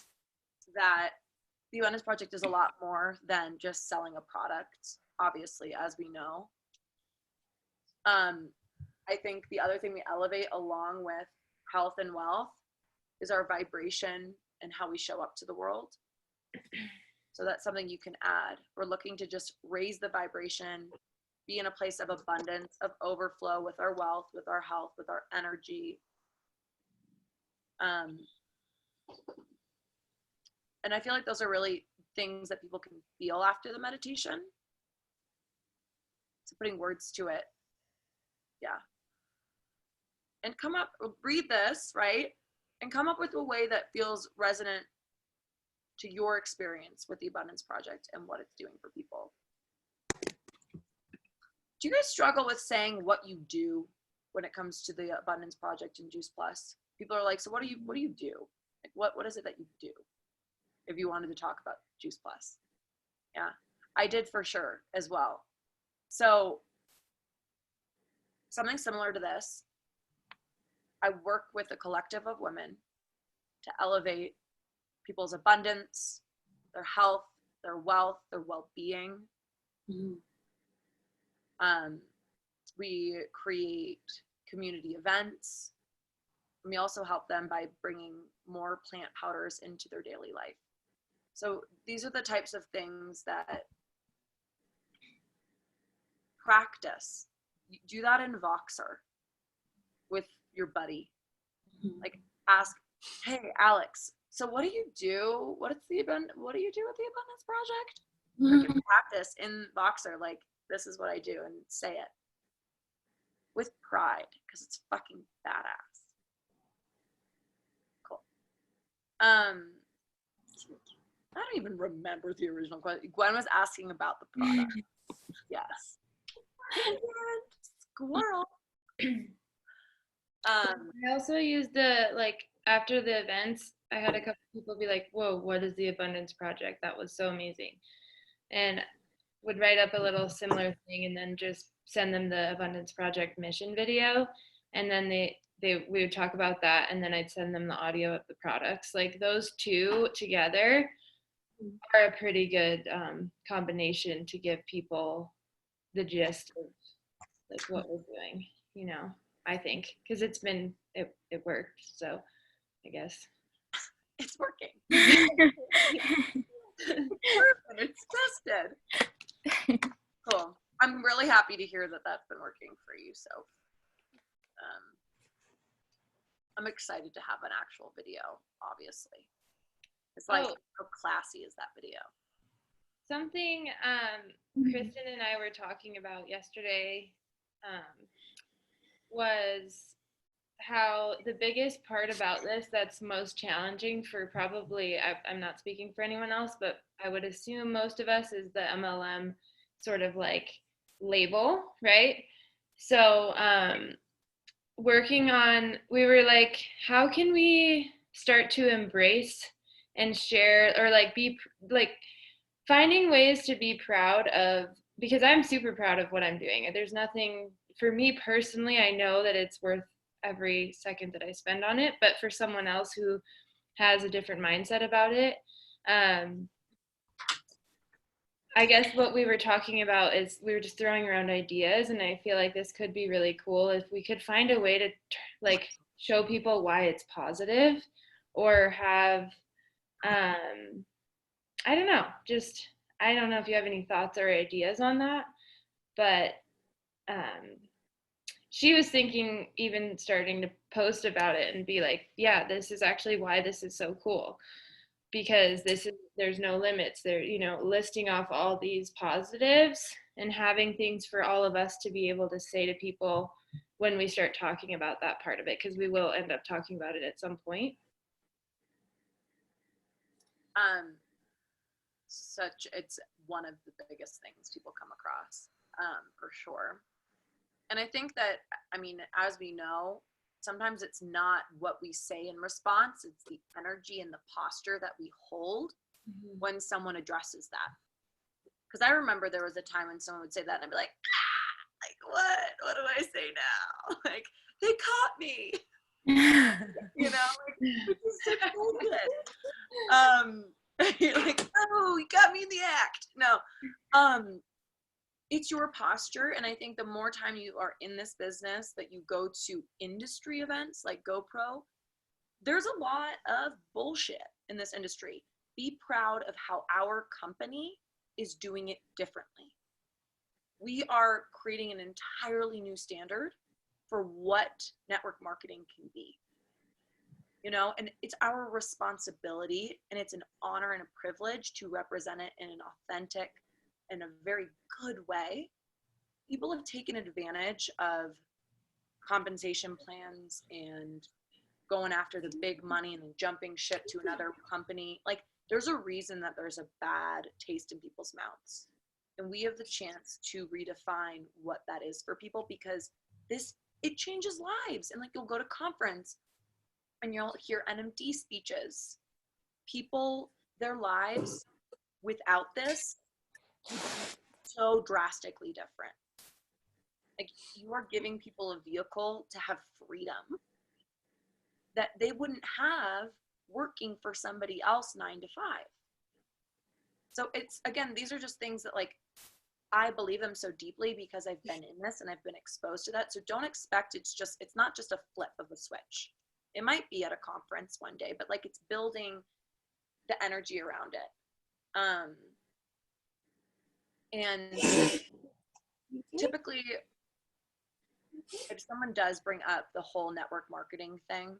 that the Abundance Project is a lot more than just selling a product, obviously, as we know. I think the other thing we elevate along with health and wealth is our vibration and how we show up to the world. So that's something you can add. We're looking to just raise the vibration, be in a place of abundance, of overflow with our wealth, with our health, with our energy. And I feel like those are really things that people can feel after the meditation. So putting words to it. Yeah. And read this, right? And come up with a way that feels resonant to your experience with the Abundance Project and what it's doing for people. Do you guys struggle with saying what you do when it comes to the Abundance Project and Juice Plus? People are like, so what do you do? Like, what is it that you do? If you wanted to talk about Juice Plus. Yeah, I did for sure as well. So something similar to this, I work with a collective of women to elevate people's abundance, their health, their wealth, their well-being. We create community events. And we also help them by bringing more plant powders into their daily life. So these are the types of things that practice. You do that in Voxer with your buddy. Like, ask, hey, Alex, so what do you do? What do you do with the Abundance Project? You can practice in Voxer, like, this is what I do, and say it. with pride because it's fucking badass. Cool. I don't even remember the original question. Gwen was asking about the product. Yes. Squirrel. I also used the, like, after the events, I had a couple people be like, whoa, what is the Abundance Project? That was so amazing. And would write up a little similar thing and then just send them the Abundance Project mission video. And then we would talk about that, and then I'd send them the audio of the products. Like, those two together are a pretty good combination to give people the gist of like what we're doing, you know, I think, because it worked, so I guess It's working. It's tested. Cool. I'm really happy to hear that that's been working for you. So I'm excited to have an actual video, obviously. It's like, how classy is that video? something Kristen and I were talking about yesterday was how the biggest part about this that's most challenging for probably, I'm not speaking for anyone else, but I would assume most of us, is the MLM sort of like label, right? So we were like, how can we start to embrace and share, or like be like finding ways to be proud of, because I'm super proud of what I'm doing. There's nothing, for me personally, I know that it's worth every second that I spend on it, but for someone else who has a different mindset about it, I guess what we were talking about is we were just throwing around ideas, and I feel like this could be really cool if we could find a way to like show people why it's positive, or have I don't know, just, I don't know if you have any thoughts or ideas on that, but she was thinking even starting to post about it and be like, yeah, this is actually why this is so cool, because there's no limits there, you know, listing off all these positives and having things for all of us to be able to say to people when we start talking about that part of it, because we will end up talking about it at some point. It's one of the biggest things people come across, for sure. And I think that, I mean, as we know, sometimes it's not what we say in response, it's the energy and the posture that we hold when someone addresses that. Because I remember there was a time when someone would say that and I'd be like, what do I say now? Like, they caught me. You know, like, it's just so good. You're like, oh, you got me in the act. No, it's your posture. And I think the more time you are in this business, that you go to industry events like GoPro, there's a lot of bullshit in this industry. Be proud of how our company is doing it differently. We are creating an entirely new standard for what network marketing can be. You know, and it's our responsibility, and it's an honor and a privilege to represent it in an authentic and a very good way. People have taken advantage of compensation plans and going after the big money and then jumping ship to another company. Like, there's a reason that there's a bad taste in people's mouths. And we have the chance to redefine what that is for people, because it changes lives. And like, you'll go to conference and you'll hear NMD speeches. People, their lives without this, so drastically different. Like, you are giving people a vehicle to have freedom that they wouldn't have working for somebody else 9 to 5. So it's, again, these are just things that, like, I believe them so deeply because I've been in this and I've been exposed to that. So don't expect it's not just a flip of a switch. It might be at a conference one day, but like, it's building the energy around it. And typically, if someone does bring up the whole network marketing thing,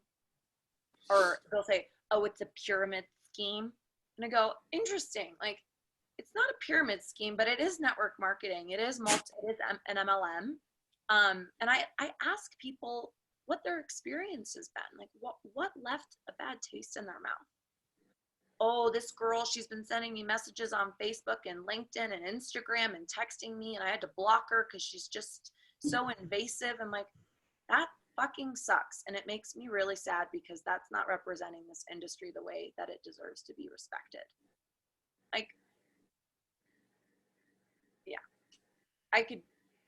or they'll say, oh, it's a pyramid scheme. And I go, interesting. Like, it's not a pyramid scheme, but it is network marketing. It is an MLM. And I ask people what their experience has been. Like, what left a bad taste in their mouth? Oh, this girl, she's been sending me messages on Facebook and LinkedIn and Instagram and texting me, and I had to block her because she's just so invasive. I'm like, that fucking sucks. And it makes me really sad because that's not representing this industry the way that it deserves to be respected. Like, yeah, I could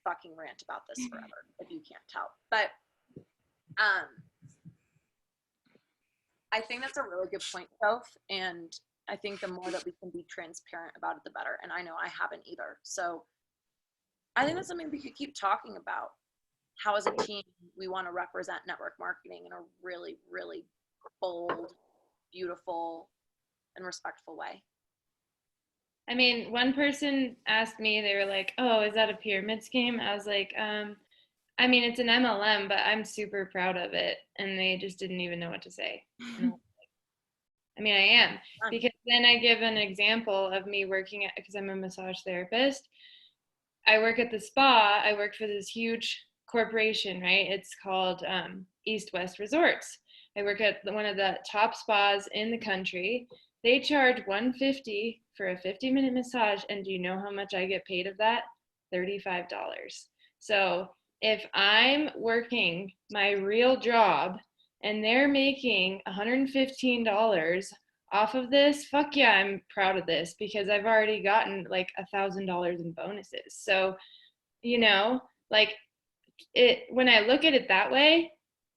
fucking rant about this forever if you can't tell. But I think that's a really good point, Soph. And I think the more that we can be transparent about it, the better. And I know I haven't either. So I think that's something we could keep talking about. How as a team, we want to represent network marketing in a really, really bold, beautiful, and respectful way. I mean, one person asked me, they were like, oh, is that a pyramid scheme? I was like, I mean, it's an MLM, but I'm super proud of it. And they just didn't even know what to say. I mean, I am. Because then I give an example of me working at, because I'm a massage therapist. I work at the spa. I work for this huge corporation, right? It's called East West Resorts. I work at one of the top spas in the country. They charge $150 for a 50-minute massage, and do you know how much I get paid of that? $35. So if I'm working my real job and they're making $115 off of this, fuck yeah, I'm proud of this because I've already gotten like $1,000 in bonuses. So, you know, like, it, when I look at it that way,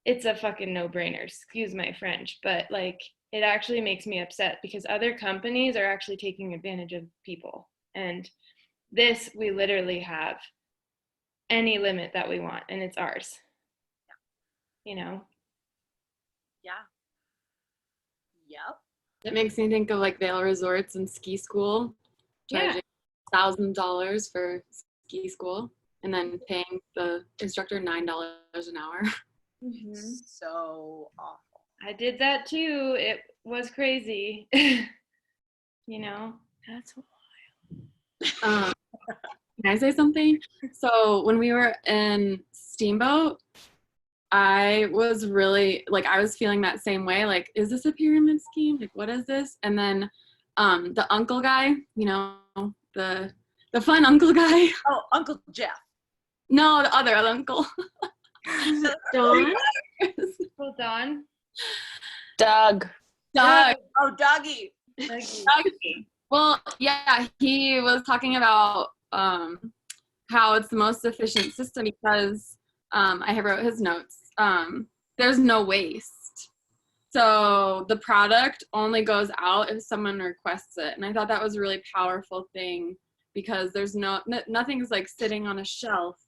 it's a fucking no-brainer, excuse my French, but like it actually makes me upset because other companies are actually taking advantage of people. And this, we literally have any limit that we want and it's ours. You know? Yeah. Yep. It makes me think of like Vail Resorts and ski school, Yeah. charging $1,000 for ski school and then paying the instructor $9 an hour. So awful. I did that too. It was crazy. You know? That's Can I say something? So when we were in Steamboat, I was really like, I was feeling that same way. Like, is this a pyramid scheme? Like, what is this? And then the uncle guy, you know, the fun uncle guy. Oh, Uncle Jeff. No, the other uncle. Dawn? Hold on. Doug. Doug. Oh, Dougie. Well, yeah, he was talking about how it's the most efficient system because I wrote his notes. There's no waste. So the product only goes out if someone requests it. And I thought that was a really powerful thing because there's nothing's like sitting on a shelf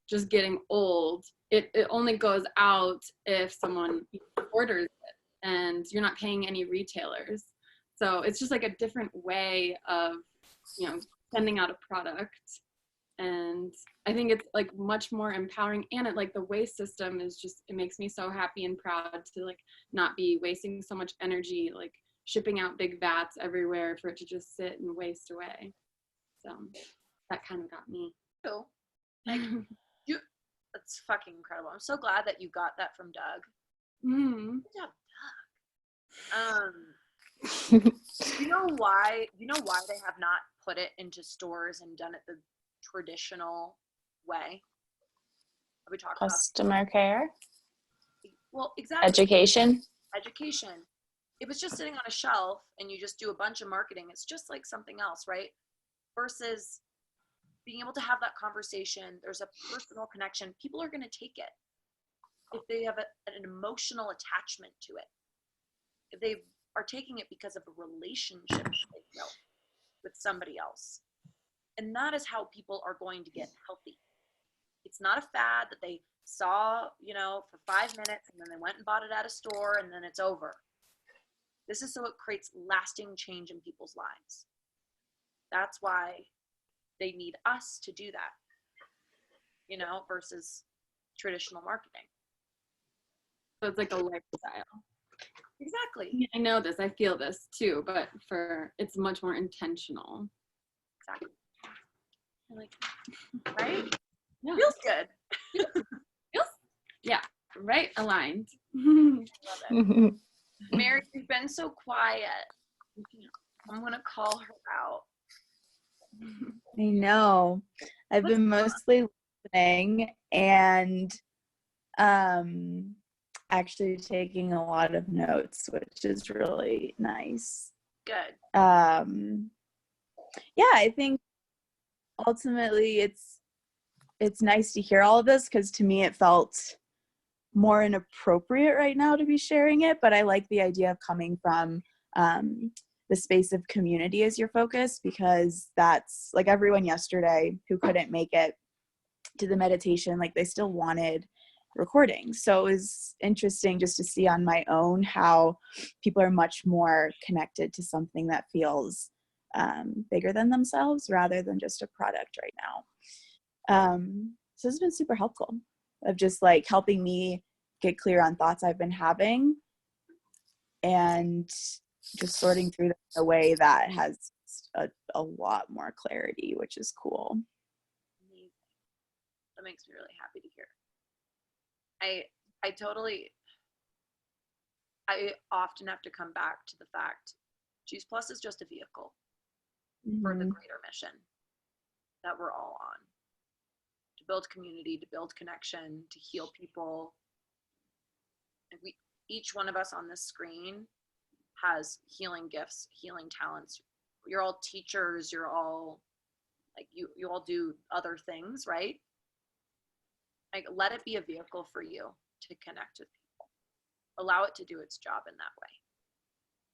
just getting old. It only goes out if someone orders it and you're not paying any retailers. So it's just like a different way of, you know, sending out a product. And I think it's like much more empowering, and it like the waste system is just, it makes me so happy and proud to like not be wasting so much energy, like shipping out big vats everywhere for it to just sit and waste away. So that kind of got me. Cool. Like, that's fucking incredible. I'm so glad that you got that from Doug. Mm. Good job, Doug. You know why they have not put it into stores and done it the traditional way? Have we talked Customer care, about? Well, exactly. education. If it's just sitting on a shelf and you just do a bunch of marketing, it's just like something else, right? Versus being able to have that conversation, there's a personal connection. People are going to take it if they have an emotional attachment to it. If they are taking it because of a relationship they built with somebody else. And that is how people are going to get healthy. It's not a fad that they saw, you know, for 5 minutes and then they went and bought it at a store and then it's over. This is so it creates lasting change in people's lives. That's why they need us to do that, you know, versus traditional marketing. So it's like a lifestyle. Exactly. I know this, I feel this too, but it's much more intentional. Exactly. Like, right? Yeah. Feels good. Yeah, right aligned. Love it. Mary, you've been so quiet. I'm gonna call her out. I know. I've been mostly listening and actually taking a lot of notes, which is really nice. Good. Yeah, I think ultimately it's nice to hear all of this because to me it felt more inappropriate right now to be sharing it, but I like the idea of coming from the space of community as your focus, because that's like everyone yesterday who couldn't make it to the meditation, like they still wanted recordings. So it was interesting just to see on my own how people are much more connected to something that feels bigger than themselves rather than just a product right now. So it's been super helpful of just like helping me get clear on thoughts I've been having and just sorting through them in a way that has a lot more clarity, which is cool. Amazing. That makes me really happy to hear. I often have to come back to the fact Choose Plus is just a vehicle for the greater mission that we're all on. To build community, to build connection, to heal people. And each one of us on this screen has healing gifts, healing talents. You're all teachers, you're all like you all do other things, right? Like let it be a vehicle for you to connect with people. Allow it to do its job in that way.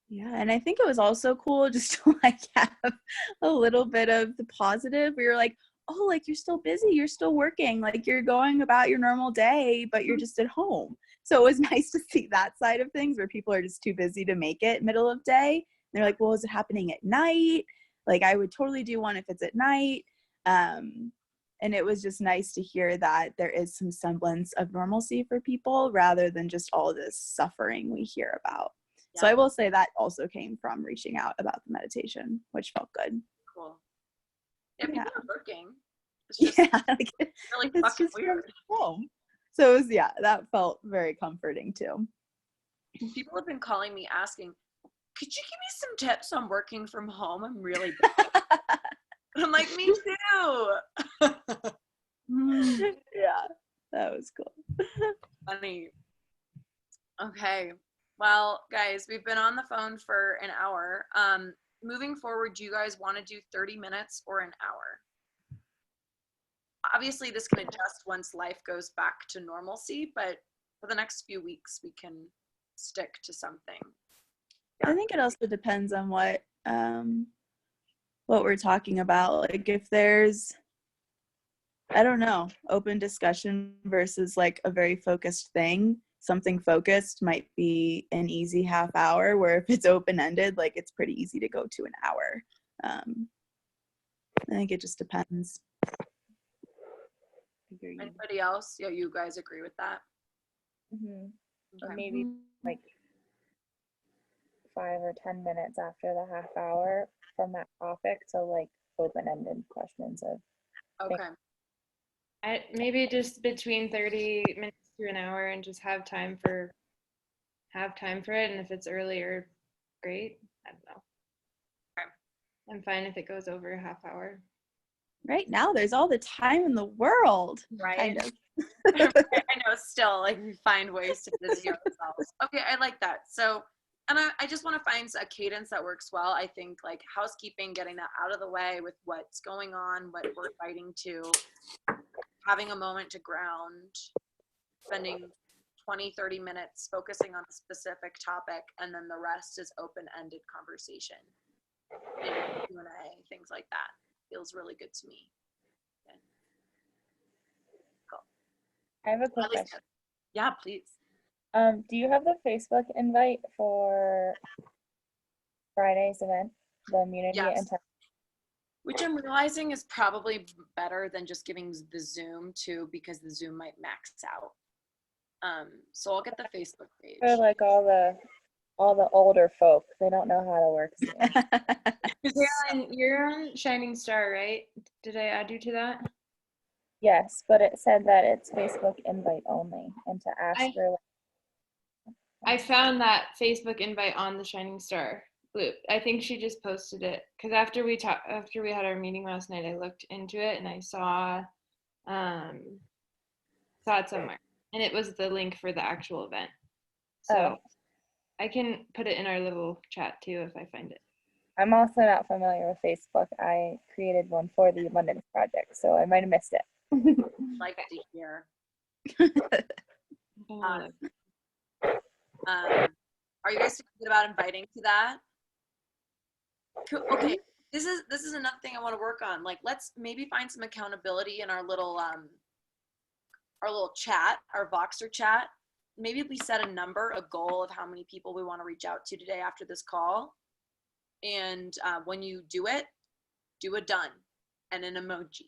Yeah, and I think it was also cool just to like have a little bit of the positive where you're like, oh, like you're still busy, you're still working, like you're going about your normal day, but you're just at home. So it was nice to see that side of things where people are just too busy to make it middle of day. And they're like, well, is it happening at night? Like I would totally do one if it's at night. And it was just nice to hear that there is some semblance of normalcy for people rather than just all this suffering we hear about. Yeah. So I will say that also came from reaching out about the meditation, which felt good. Cool. Yeah, people are working. It's just like, really it's fucking just weird. Home. So it was, that felt very comforting too. People have been calling me asking, could you give me some tips on working from home? I'm really bad. I'm like, me too. Yeah, that was cool. Funny. Okay. Well, guys, we've been on the phone for an hour. Moving forward, do you guys want to do 30 minutes or an hour? Obviously, this can adjust once life goes back to normalcy, but for the next few weeks, we can stick to something. Yeah. I think it also depends on what we're talking about. Like if there's, I don't know, open discussion versus like a very focused thing, something focused might be an easy half hour, where if it's open-ended, like it's pretty easy to go to an hour. I think it just depends. Anybody else? Yeah, you guys agree with that? Mm-hmm. Or Okay. maybe like 5 or 10 minutes after the half hour from that topic, so like open-ended questions of Okay. Maybe just between 30 minutes to an hour and just have time for it. And if it's earlier, great. I don't know. Okay. I'm fine if it goes over a half hour. Right now, there's all the time in the world. Right. Kind of. I know, still, like, we find ways to busy ourselves. Okay, I like that. So, and I just want to find a cadence that works well. I think, like, housekeeping, getting that out of the way with what's going on, what we're fighting to, having a moment to ground, spending 20, 30 minutes focusing on a specific topic, and then the rest is open-ended conversation. Q&A, things like that. Feels really good to me. Okay. Cool. I have a quick question. Yeah, please. Do you have the Facebook invite for Friday's event, the Immunity Yes. and Which I'm realizing is probably better than just giving the Zoom too, because the Zoom might max out. So I'll get the Facebook page. for like all the older folk? They don't know how to work Zoom. You're on Shining Star, right? Did I add you to that? Yes, but it said that it's Facebook invite only, and to ask I- for I found that Facebook invite on the Shining Star group. I think she just posted it because after we had our meeting last night, I looked into it and I saw it somewhere, and it was the link for the actual event. So I can put it in our little chat too if I find it. I'm also not familiar with Facebook. I created one for the Abundance Project, so I might have missed it. Like to hear. Uh, Are you guys thinking about inviting to that? Okay, this is another thing I want to work on. Like, let's maybe find some accountability in our little chat, our Voxer chat. Maybe we set a number, a goal of how many people we want to reach out to today after this call. And when you do it, do a done and an emoji.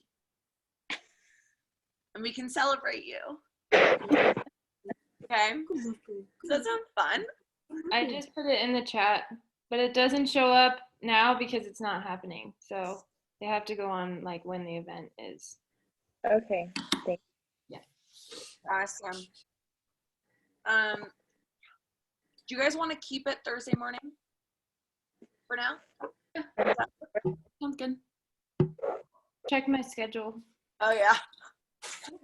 And we can celebrate you. Okay? Does that sound fun? I just put it in the chat, but it doesn't show up now because it's not happening. So they have to go on like when the event is. Okay, thank Awesome. Do you guys want to keep it Thursday morning for now? Sounds good. Check my schedule. Oh yeah.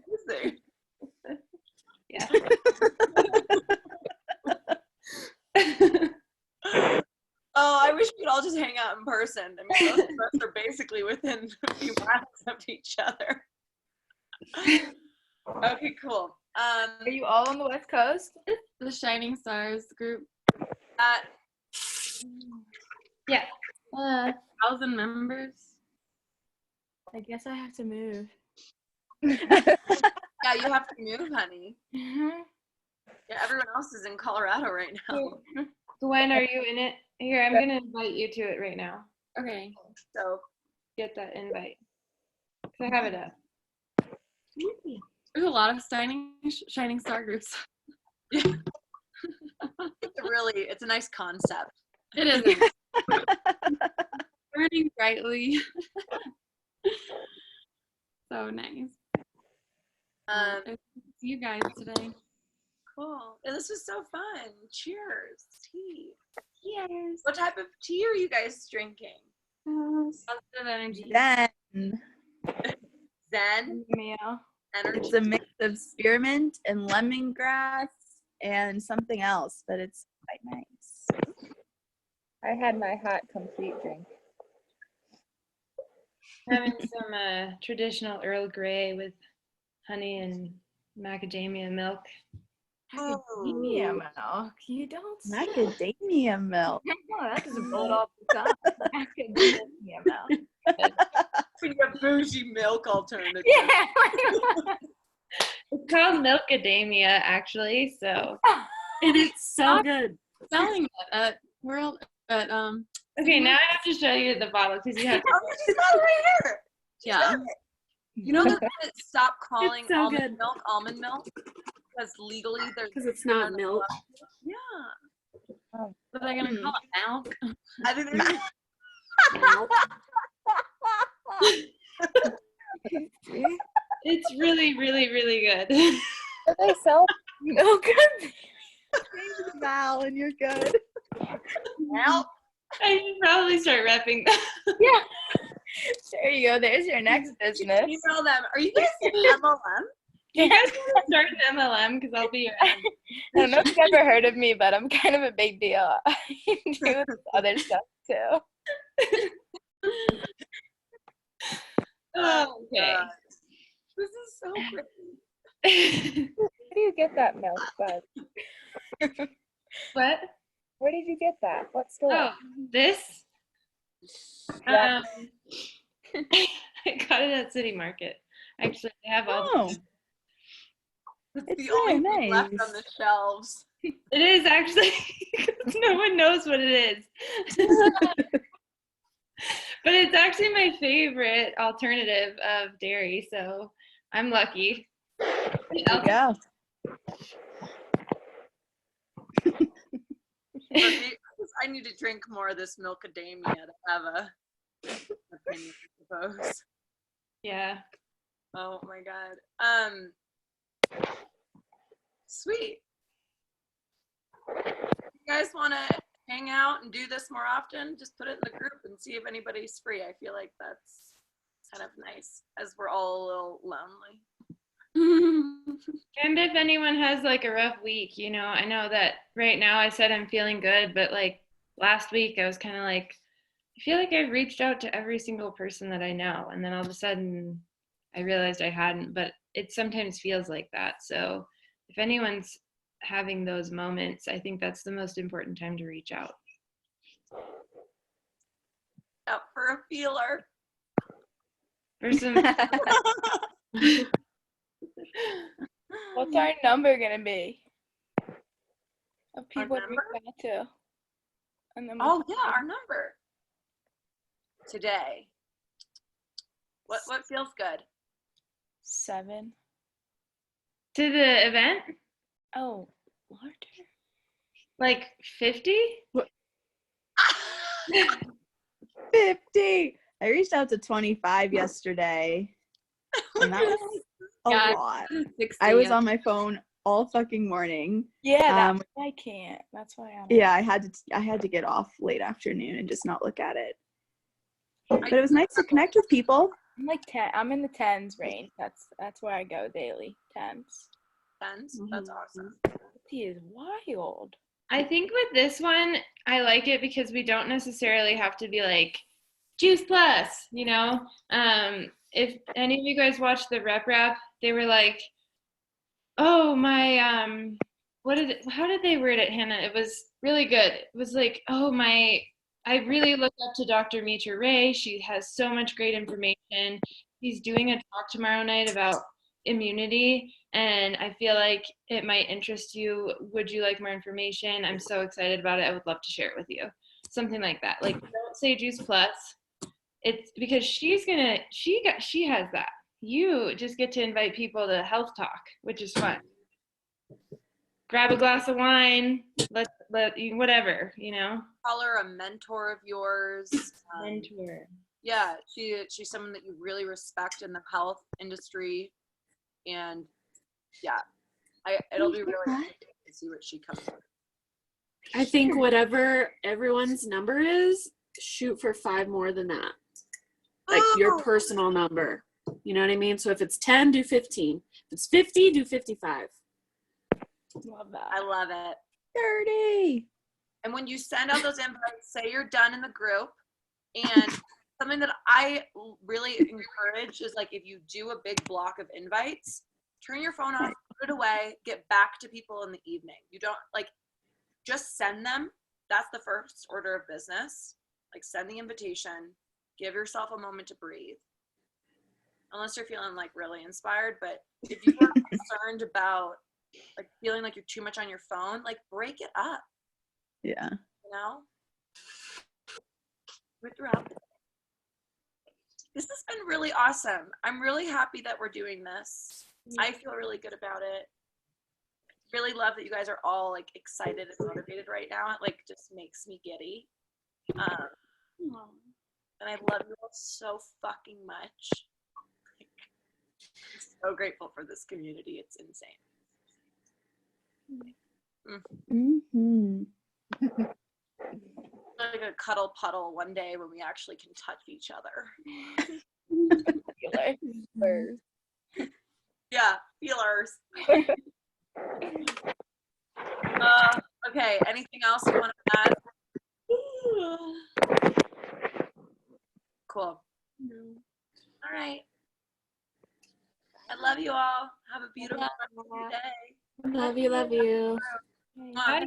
Let's see. Yeah. Oh, I wish we'd all just hang out in person. I mean, most of us are basically within a few miles of each other. Okay, cool. Are you all on the West Coast? The Shining Stars group, Yeah. 1,000 members. I guess I have to move. Yeah, you have to move, honey. Mhm. Yeah, everyone else is in Colorado right now. Gwen, are you in it? Here, I'm gonna invite you to it right now. Okay. So Get that invite. 'Cause I have it up. There's a lot of Shining Star groups. it's a nice concept. It is. Burning brightly. So nice. Nice to see you guys today. Cool. Yeah, this was so fun. Cheers. Tea. Cheers. What type of tea are you guys drinking? Positive energy. Then Zen Meow. energy. it's a mix of spearmint and lemongrass and something else, but it's quite nice. I had my hot complete drink. Having some traditional Earl Grey with honey and macadamia milk. Macadamia milk. You don't say. Macadamia milk. Oh, that doesn't blow it off the top. Macadamia milk. Pretty a bougie milk alternative. Yeah. It's called Milkadamia, actually. So And it's so good. Selling it at okay, now I have to show you the bottle because you have. Oh, she's got it right here. yeah. You know they're gonna stop calling so almond milk because legally there's Because it's not milk. Yeah. What are they gonna call it? Milk? I think they're It's really, really, really good. Do they sell Milk. Change the vowel and you're good. milk. I should probably start repping that. There you go. There's your next business. Email them. Are you guys in MLM? You guys want to start an MLM because I'll be your I don't know if you've ever heard of me, but I'm kind of a big deal. I do this other stuff too. Oh, okay. God. This is so great. Where do you get that milk, bud? What? Where did you get that? What store? Oh, this? Yeah. I got it at City Market. Actually, they have all. Oh, It's It's the only very thing left nice. on the shelves. It is actually. 'Cause no one knows what it is. But it's actually my favorite alternative of dairy, so I'm lucky. there you go. I need to drink more of this milkadamia to have a opinion, I suppose. Yeah. Oh my God. Sweet. You guys want to hang out and do this more often? Just put it in the group and see if anybody's free. I feel like that's kind of nice as we're all a little lonely. And if anyone has like a rough week, you know, I know that right now I said I'm feeling good, but like last week I was kind of like, I feel like I've reached out to every single person that I know. And then all of a sudden I realized I hadn't, but it sometimes feels like that. So if anyone's having those moments, I think that's the most important time to reach out. Out for a feeler. For some, What's our number gonna be? Of people to reach number? out to. And then Oh yeah, our number. Today. What feels good? 7. to the event, Oh, larger. like 50? 50. I reached out to 25 yesterday, and that was a Yeah, lot. 60. I was on my phone all fucking morning. Yeah, that's Um, why I can't. That's why I'm. Yeah, I had to get off late afternoon and just not look at it. But it was nice to connect with people. I'm like 10. I'm in the 10s range. That's where I go daily. 10s. Sense. That's awesome. He is wild. I think with this one, I like it because we don't necessarily have to be like Juice Plus, you know? If any of you guys watched the rep rap, they were like, oh, my, how did they word it, Hannah? It was really good. It was like, oh, I really look up to Dr. Mitra Ray. She has so much great information. She's doing a talk tomorrow night about immunity, and I feel like it might interest you. Would you like more information? I'm so excited about it. I would love to share it with you. Something like that. Like, don't say Juice Plus. It's because she has that. You just get to invite people to health talk, which is fun. Grab a glass of wine, let whatever, you know. Call her a mentor of yours. Mentor. Yeah, she's someone that you really respect in the health industry, and yeah, it'll be really interesting to see what she comes with. I think whatever everyone's number is, shoot for 5 more than that. Like your personal number. You know what I mean? So if it's 10, do 15. If it's 50, do 55. Love that. I love it. 30. And when you send out those invites, say you're done in the group. And something that I really encourage is like if you do a big block of invites, turn your phone off, put it away, get back to people in the evening. You don't like just send them. That's the first order of business. Like send the invitation, give yourself a moment to breathe. Unless you're feeling like really inspired, but if you are concerned about like feeling like you're too much on your phone, like break it up. Yeah. You know? Withdraw. This has been really awesome. I'm really happy that we're doing this. I feel really good about it. Really love that you guys are all like excited and motivated right now. It like just makes me giddy. And I love you all so fucking much. I'm so grateful for this community. It's insane. Mm-hmm. Like a cuddle puddle one day when we actually can touch each other. Yeah, feelers. Okay, anything else you want to add? Cool. All right. I love you all. Have a beautiful day. Love you, love you. Bye.